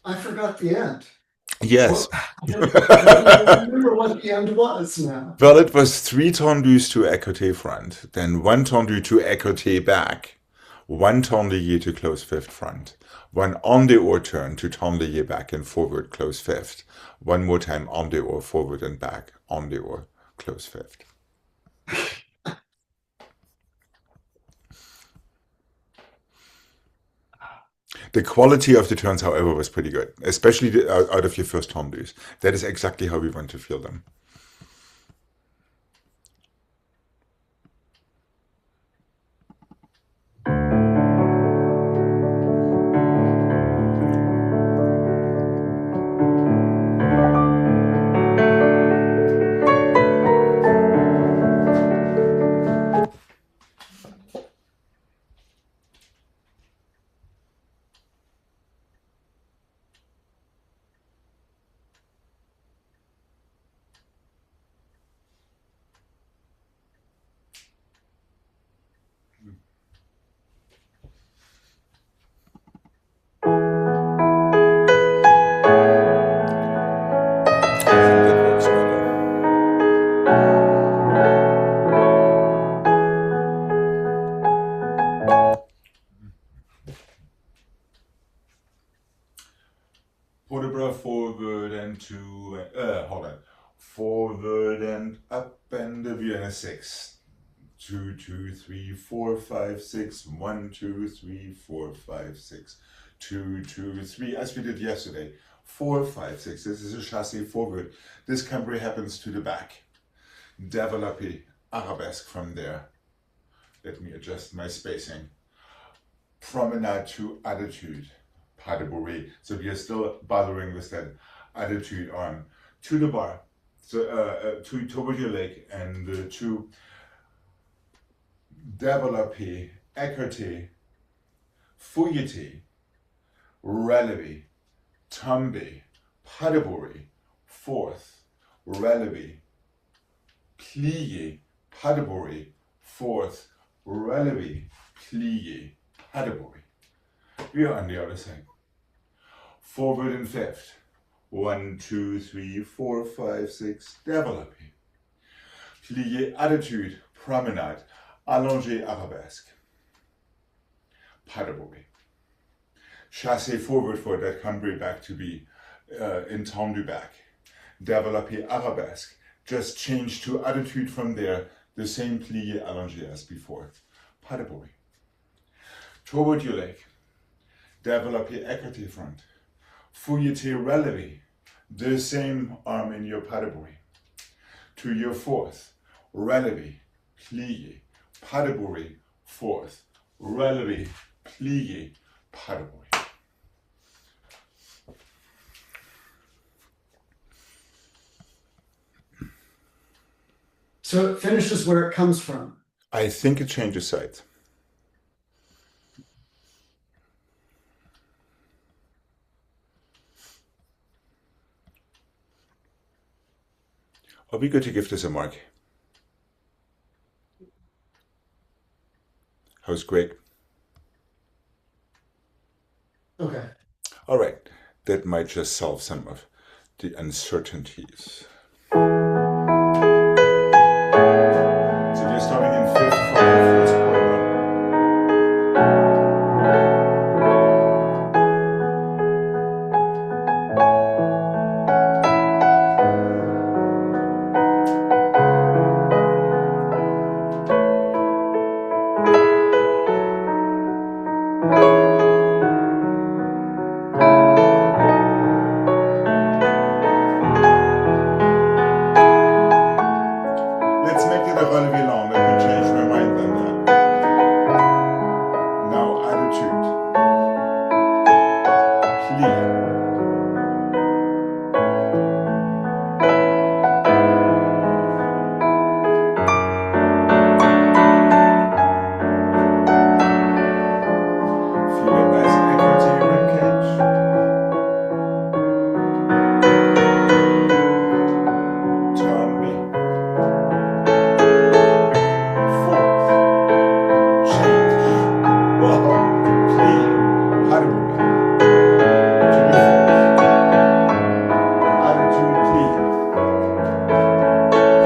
I forgot the end. Yes. I don't remember what the end was now. Well, it was 3 tendus to écarté front, then 1 tendu to écarté back, 1 tendu to close fifth front, 1 on the or turn to tendu back and forward, close fifth, 1 more time on the or forward and back, on the or close fifth. The quality of the turns, however, was pretty good, especially out of your first tendus. That is exactly how we want to feel them. debut in a 6. 2, 2, 3, 4, 5, 6. 1, 2, 3, 4, 5, 6. 2, 2, 3, as we did yesterday. 4, 5, 6. This is a chassé forward. This cambray happens to the back. Développé, arabesque from there. Let me adjust my spacing. Promenade to attitude, pas de bourrée. So we are still bothering with that attitude arm to the bar, so toward your leg, and to développer, écarter, fouilleter, relever, tomber, pas de bourrée, fourth, relever, plier, pas de bourrée, fourth, relever, plier, pas de bourrée. We are on the other side. Forward and fifth. 1, 2, 3, 4, 5, 6. Développer. Plier, attitude, promenade, allongé, arabesque. Pas de bourrée. Chassé forward for that cambray back to be in tendu back. Développer, arabesque. Just change to attitude from there. The same plié, allongé as before. Pas de bourrée. Toward your leg. Développer, écarté front. Fouilleter, relever. The same arm in your pas de bourrée. To your fourth. Relever, plier. Pas de bourrée. Fourth. Relever, plier. Pas de bourrée. So it finishes where it comes from. I think it changes sides. Are we good to give this a mark? How's Greg? Okay. All right, that might just solve some of the uncertainties. So we're starting in fifth from the first quarter. Let's make it a relevé long. Let me change my mind on that. Now attitude. Plie. Feel it nice and écarté ribcage. Tombe. Fourth. Change. Wow. Plie. Pas de bourrée. To the fourth. Attitude plie.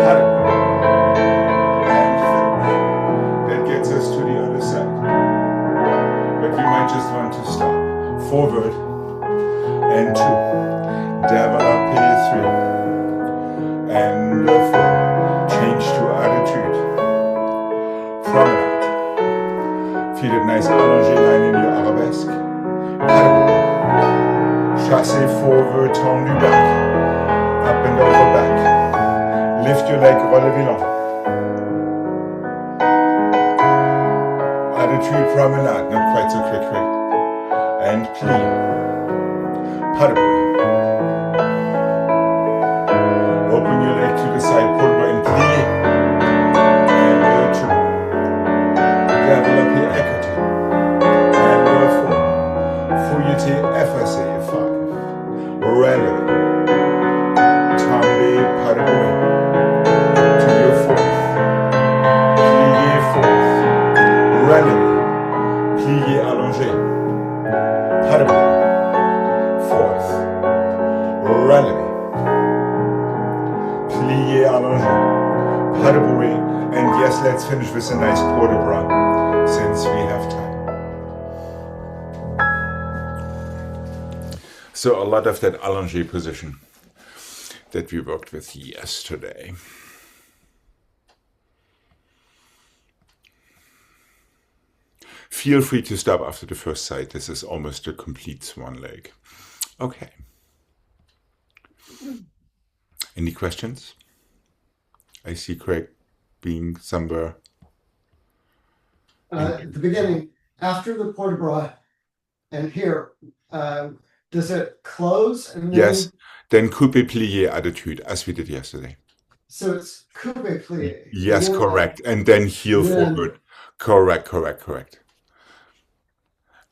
Pas de bourrée. And finish. That gets us to the other side. But we might just want to stop. Forward and 2. Développer 3. And 4. Change to attitude. Promenade. Feel it nice allongé line in your arabesque. Pas de bourrée. Chassé forward, tendu back. Up and over back. Lift your leg, relevé long. Attitude promenade, not quite so quick. And plie. Pas de bourrée. Open your leg to the side, pull by and plie. And 2. Développer, écarté. And 4. Fouilleter, effacé, 5. Relever. Tomber, pas de bourrée. To your fourth. Plier, fourth. Relever. Plier, allongé. Pas de bourrée. Fourth. Relever. Plier, allongé. Pas de bourrée. And yes, let's finish with a nice port de bras, since we have time. So a lot of that allongé position that we worked with yesterday. Feel free to stop after the first side. This is almost a complete swan leg. Okay. Any questions? I see Craig being somewhere. At the beginning, after the port de bras, and here, does it close and then? Yes. Then coupe plié attitude, as we did yesterday. So it's coupe plie. Yes, and then correct. And then heel then- forward. Correct.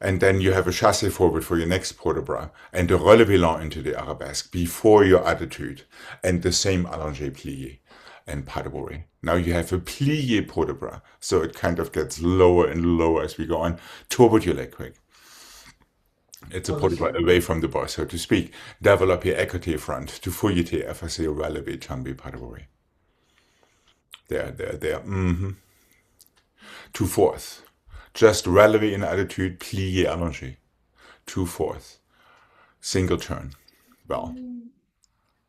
And then you have a chassé forward for your next port de bras and a relevé lent into the arabesque before your attitude, and the same allongé plié and pas de bourrée. Now you have a plié port de bras, so it kind of gets lower and lower as we go on toward your leg quick. It's a port de bras away from the bar, so to speak. Développé écarté front to fouilleté effacé relevé chambé pas de bourrée. There. 2/4. Just relevé in attitude, plié allongé. 2/4. Single turn. Well,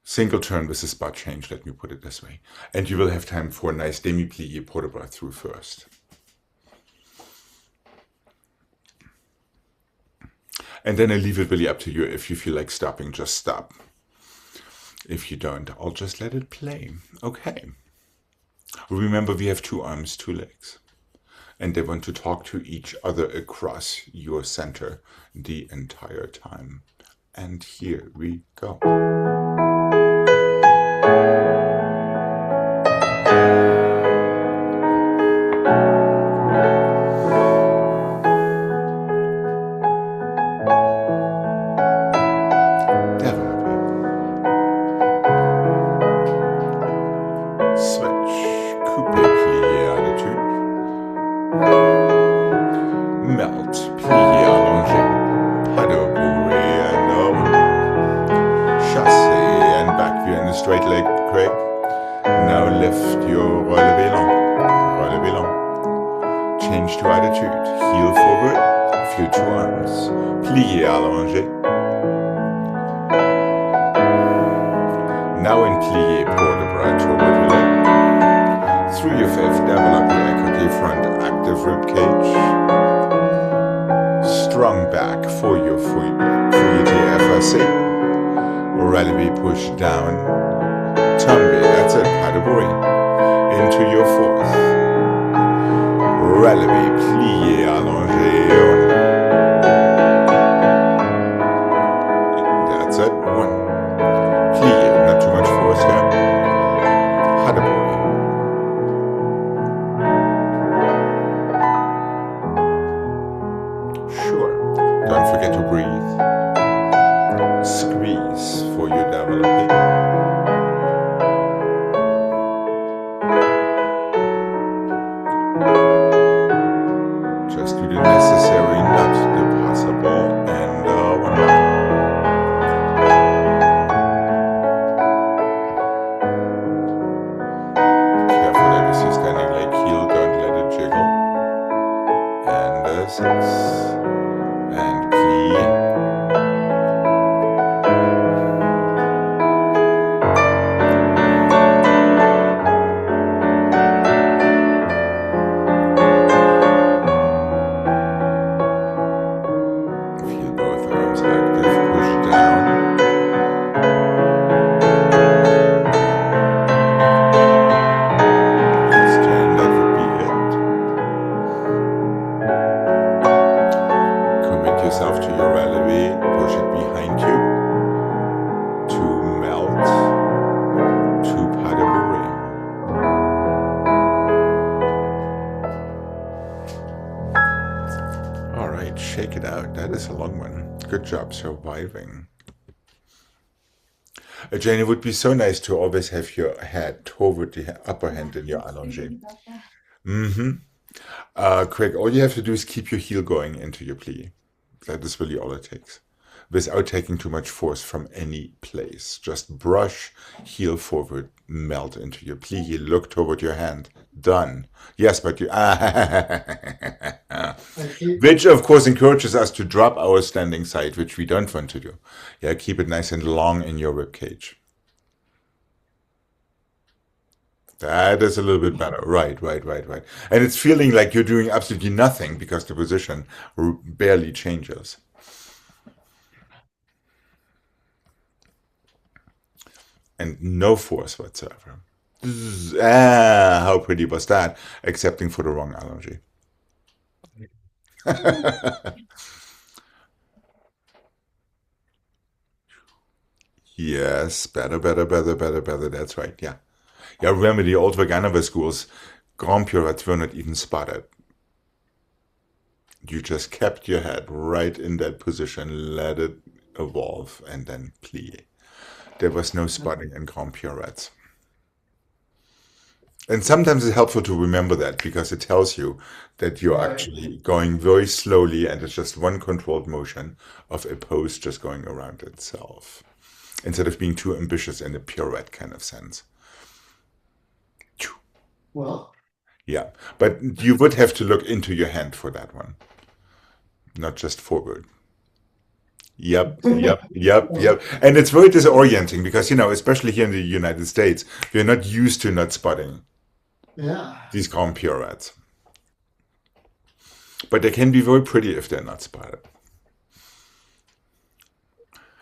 single turn with a spot change, let me put it this way. And you will have time for a nice demi-plié port de bras through first. And then I leave it really up to you. If you feel like stopping, just stop. If you don't, I'll just let it play. Okay. Remember, we have 2 arms, 2 legs. And they want to talk to each other across your center the entire time. And here we go. Straight leg, Craig. Now lift your relevé lent. Change to attitude. Heel forward. Few 2 arms. Plié allongé. Now in plié, port de bras toward your leg. Through your 5th, develop your écarté front, active rib cage. Strong back for your fouilleté effacé. Relevé push down. Tombé, that's it, pas de bourrée. Into your 4th. Relevé, plié, allongé. That's it, 1. Plié, not too much force here. Pas de bourrée. Sure. Don't forget to breathe. Squeeze for your développé. Just do the necessary, not the possible, and 1 more. Careful that as you're standing like heel, don't let it jiggle. And 6. And plié. Yourself to your relevé, push it behind you to melt to pas de bourrée. All right, shake it out. That is a long one. Good job surviving. Jane, it would be so nice to always have your head toward the upper hand in your allongé. Craig, all you have to do is keep your heel going into your plié. That is really all it takes. Without taking too much force from any place. Just brush, heel forward, melt into your plié, look toward your hand. Done. Yes, but you... Which, of course, encourages us to drop our standing side, which we don't want to do. Yeah, keep it nice and long in your rib cage. That is a little bit better. Right, right, right, right. And it's feeling like you're doing absolutely nothing because the position barely changes. And no force whatsoever. Ah, how pretty was that? Excepting for the wrong allergy. Yes, better, better, better, better, better. That's right. Yeah. Yeah, remember the old Vaganova schools, grand pirouettes were not even spotted. You just kept your head right in that position, let it evolve, and then plie. There was no spotting in grand pirouettes. And sometimes it's helpful to remember that because it tells you that you're Right. actually going very slowly and it's just one controlled motion of a pose just going around itself instead of being too ambitious in a pirouette kind of sense. Well, Yeah, but you would have to look into your hand for that one, not just forward. Yep, yep, yep, yep. And it's very disorienting because, especially here in the United States, we're not used to not spotting yeah. these grand pirouettes. But they can be very pretty if they're not spotted.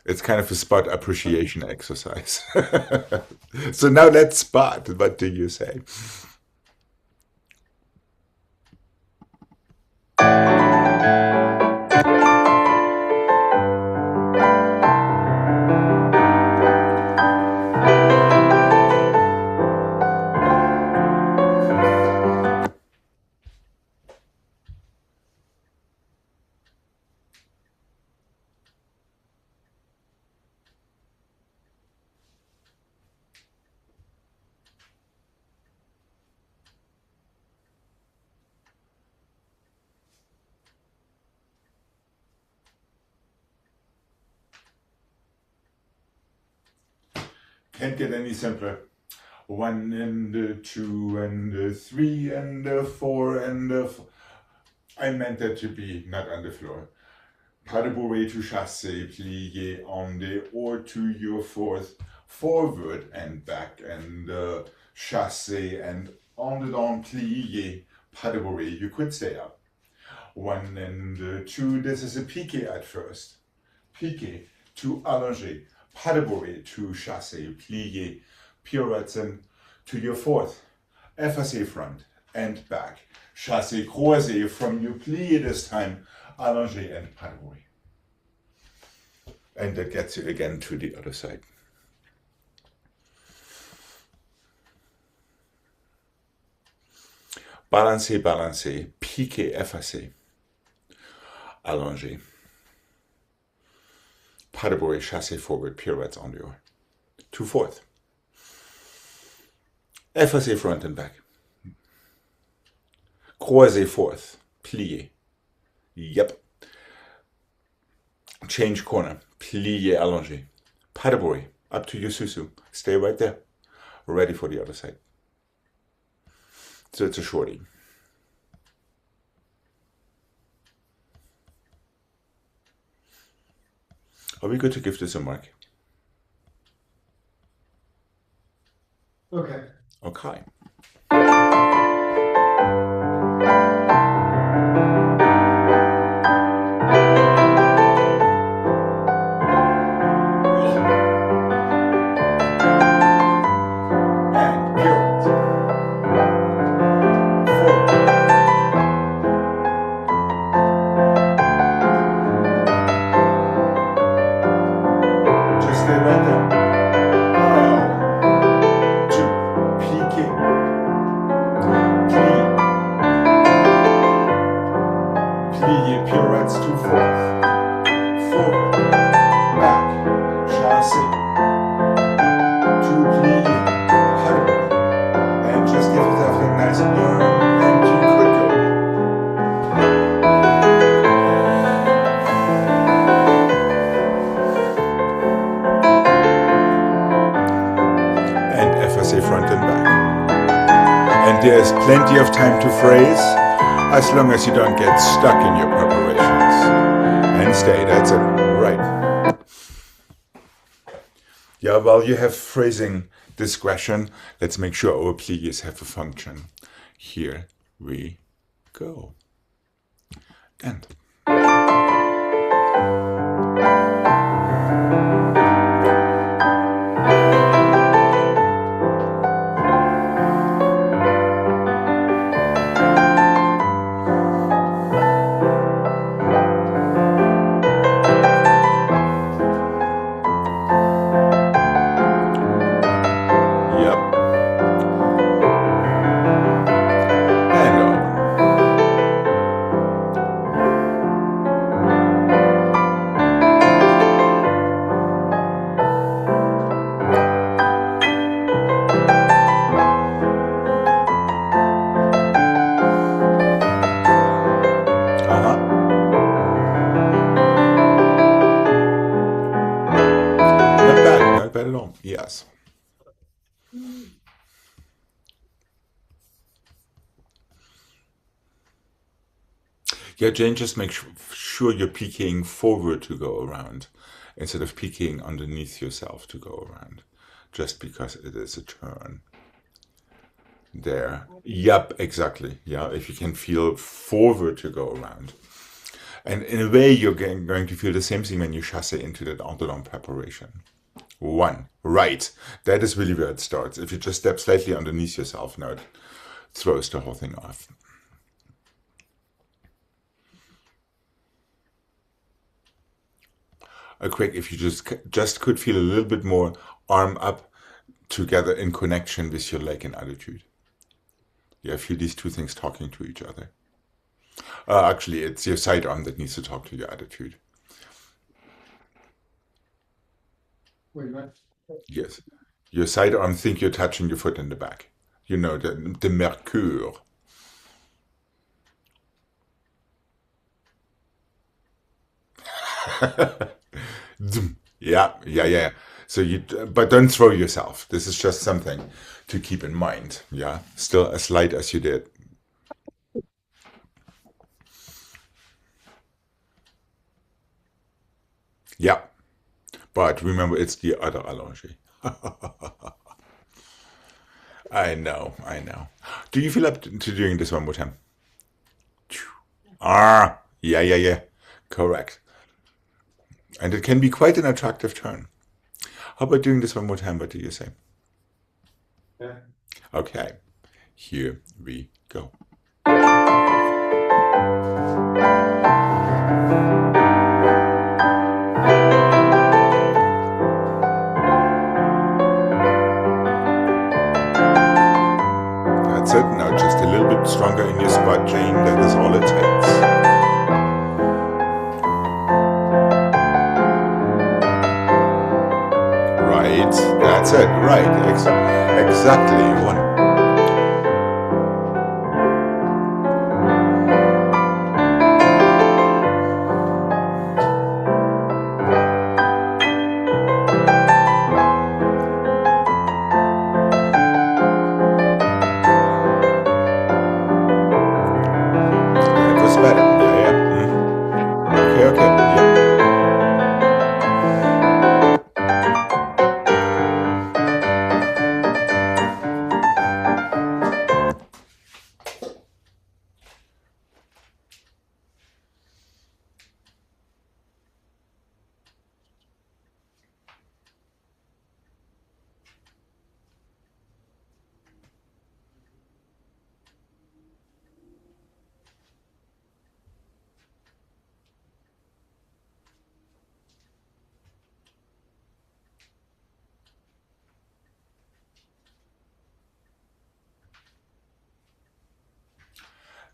It's kind of a spot appreciation exercise. So now let's spot. What do you say? Can't get any simpler. 1 and 2 and 3 and 4 and I meant that to be not on the floor. Pas de bourrée to chasse, plié on the or to your fourth, forward and back and chasse and on the down plié, pas de bourrée. You could stay up. 1 and 2, this is a piqué at first. Piqué to allongé, pas de bourrée to chasse, plié, pirouettes and to your fourth. Effacé front and back. Chassé croisé from your plie this time. Allongé and pas de bourrée. And that gets you again to the other side. Balancé, balancé, piqué, effacé. Allongé. Pas de bourrée, chassé forward, pirouettes on the oar. To fourth. Effacé front and back. Croisé fourth, plié. Yep. Change corner, plié, allongé. Pas de bourrée, up to your susu. Stay right there. Ready for the other side. So it's a shorty. Are we good to give this a mark? Okay. Okay. And pirouette. Forward. Just stay right there. Oh. Two. Piqué. Plie. Plié, pirouettes to fourth. Forward. Back. Chassé. Two plié. Huddle. And just give yourself a nice burn and you could go. And FSA front and back. And there's plenty of time to phrase as long as you don't get stuck in your preparations. And stay, that's it. Right. Yeah, well, you have phrasing discretion. Let's make sure our pliés have a function. Here we go. And not bad at all. Yes. Yeah, Jane, just make sure you're peeking forward to go around instead of peeking underneath yourself to go around, just because it is a turn. There. Yep, exactly. Yeah, if you can feel forward to go around. And in a way, you're going to feel the same thing when you chasse into that endurant preparation. 1. Right. That is really where it starts. If you just step slightly underneath yourself, now it throws the whole thing off. Craig, if you just could feel a little bit more arm up together in connection with your leg and attitude. Yeah, feel these two things talking to each other. Actually, it's your side arm that needs to talk to your attitude. Wait, what? Yes. Your side arm think you're touching your foot in the back. You know, the mercure. Yeah. So but don't throw yourself. This is just something to keep in mind. Yeah, still as light as you did. Yeah, but remember, it's the other allongé. I know. Do you feel up to doing this one more time? Yeah. Correct. And it can be quite an attractive turn. How about doing this one more time? What do you say? Yeah. Okay, here we go. That's it. Now just a little bit stronger in your spot, Jane. That is all it takes. Right, that's it, right, exactly. One. That was better, yeah. Okay, yeah.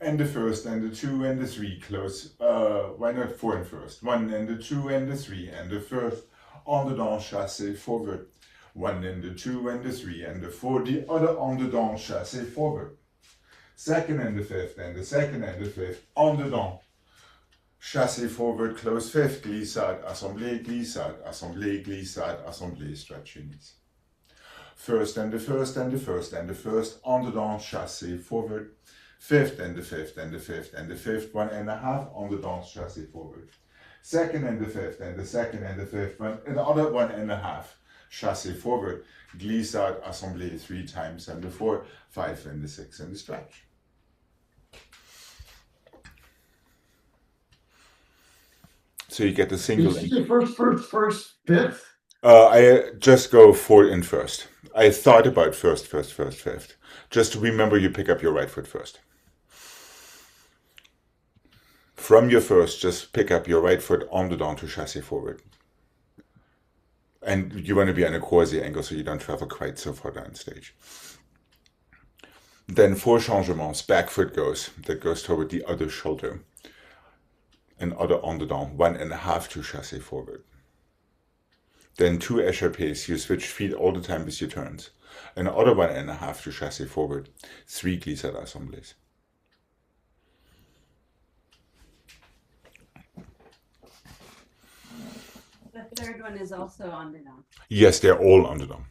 And the first, and the 2, and the 3 close. Why not 4 and first? 1 and the 2, and the 3, and the first en dedans chassé forward. 1 and the 2, and the 3, and the 4, the other en dedans chassé forward. 2nd and the 5th, and the 2nd and the 5th en dedans chassé forward, close 5th, glissade, assemblée, glissade, assemblée, glissade, assemblée, stretch your knees. First and the first, and the first, and the first en dedans chassé forward. 5th and the 5th and the 5th and the 5th 1.5 en dedans chassé forward. 2nd and the 5th and the 2nd and the 5th one, and the other 1.5 chassé forward, glissade, assemblée 3 times, and the 4, 5, and the 6, and the stretch. So you get a single. Did you say first, fifth? I just go 4 and first. I thought about first, fifth. Just remember you pick up your right foot first. From your first, just pick up your right foot on the down to chassé forward. And you want to be on a quasi angle so you don't travel quite so far down stage. Then 4 changements, back foot goes. That goes toward the other shoulder. And other on the down, 1.5 to chassé forward. Then 2 échappés, you switch feet all the time with your turns. Another 1.5 to chassé forward, 3 glissade assemblées. The third one is also on the down. Yes, they're all on the down.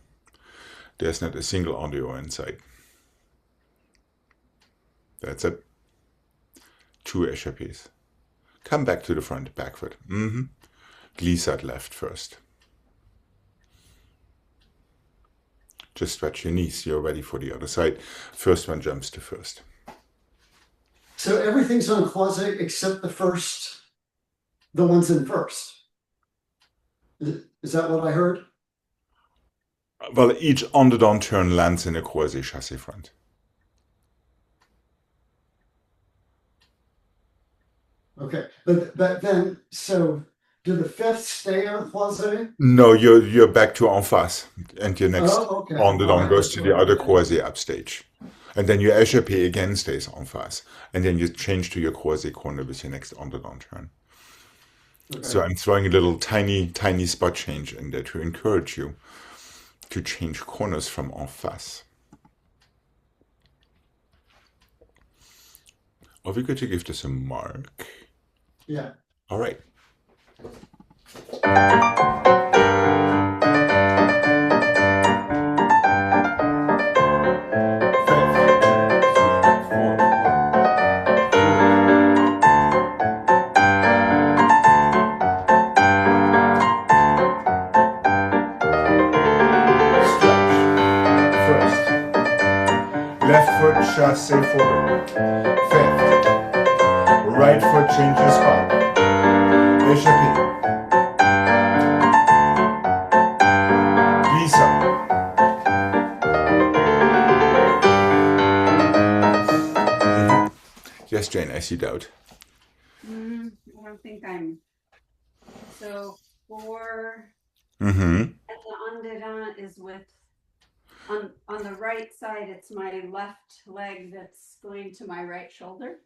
There's not a single on the inside. That's it. 2 échappés. Come back to the front, back foot. Glissade left first. Just stretch your knees. You're ready for the other side. First one jumps to first. So everything's on quasi except the ones in first. Is that what I heard? Well, each on the down turn lands in a quasi chassé front. Okay, but then, so do the fifths stay on quasi? No, you're back to en face, and your next Okay. on the down Alright, goes to the other okay. quasi upstage. And then your échappé again stays en face. And then you change to your quasi corner with your next on the down turn. Okay. So I'm throwing a little tiny spot change in there to encourage you to change corners from en face. Are we going to give this a mark? Yeah. All right. Left foot chassé forward. Fifth. Right foot changes spot. Échappé. Glissade. Yes, Jane, I see doubt. I don't think I'm. So 4 Mm-hmm. and the underdone is with on the right side. It's my left leg that's going to my right shoulder.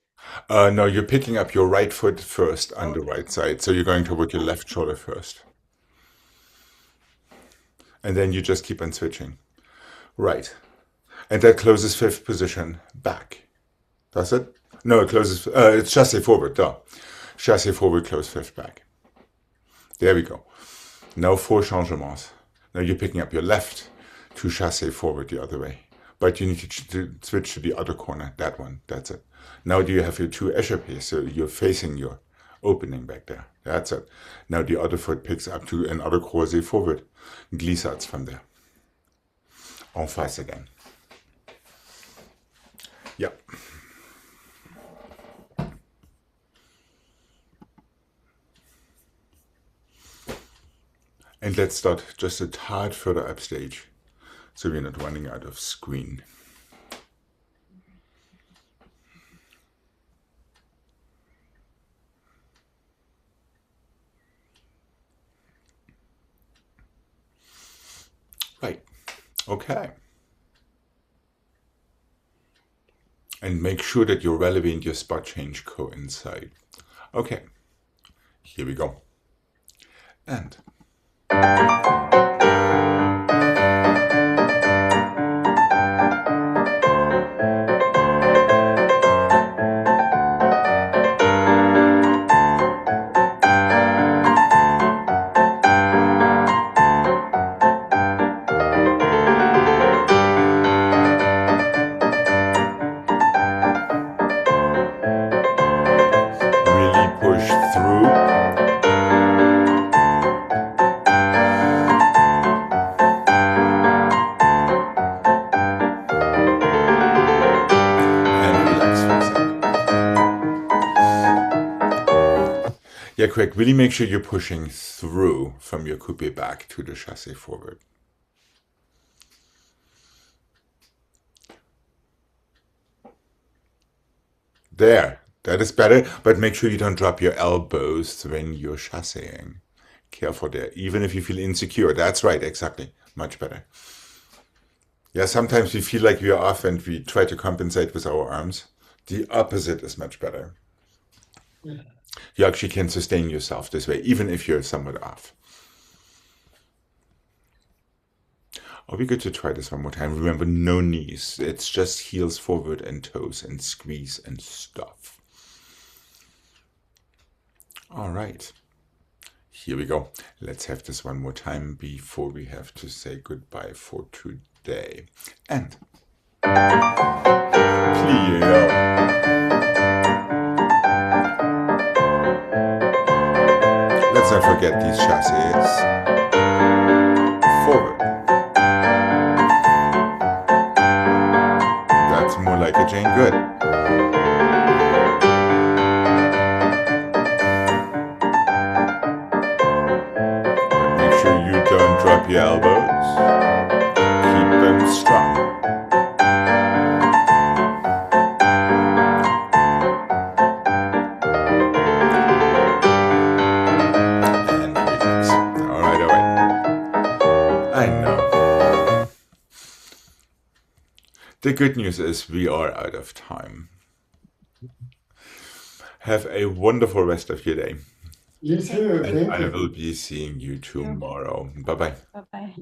No, you're picking up your right foot first on the right side. So you're going toward your left shoulder first. And then you just keep on switching. Right. And that closes fifth position back. Does it? No, it closes, it's chassé forward, duh. Chassé forward, close fifth back. There we go. Now 4 changements. Now you're picking up your left to chassé forward the other way. But you need to switch to the other corner, that one, that's it. Now do you have your 2 échappés, so you're facing your opening back there. That's it. Now the other foot picks up to another quasi forward. Glissades from there. En face again. Yep. And let's start just a tad further upstage, so we're not running out of screen. Right, okay. And make sure that your releve and your spot change coincide. Okay, here we go. And really push through. Mr. Craig, really make sure you're pushing through from your coupe back to the chassis forward. There, that is better, but make sure you don't drop your elbows when you're chassising. Careful there, even if you feel insecure. That's right, exactly. Much better. Yeah, sometimes we feel like we are off and we try to compensate with our arms. The opposite is much better. Yeah. You actually can sustain yourself this way, even if you're somewhat off. Are we good to try this one more time? Remember, no knees. It's just heels forward and toes and squeeze and stuff. All right. Here we go. Let's have this one more time before we have to say goodbye for today. And plie. Let's not forget these chassis. Forward. That's more like a Jane Good. But make sure you don't drop your elbows. Keep them strong. And relax. All right, all right. I know. The good news is we are out of time. Have a wonderful rest of your day. You too. And Thank I you. will be seeing you tomorrow. Bye-bye. Bye-bye.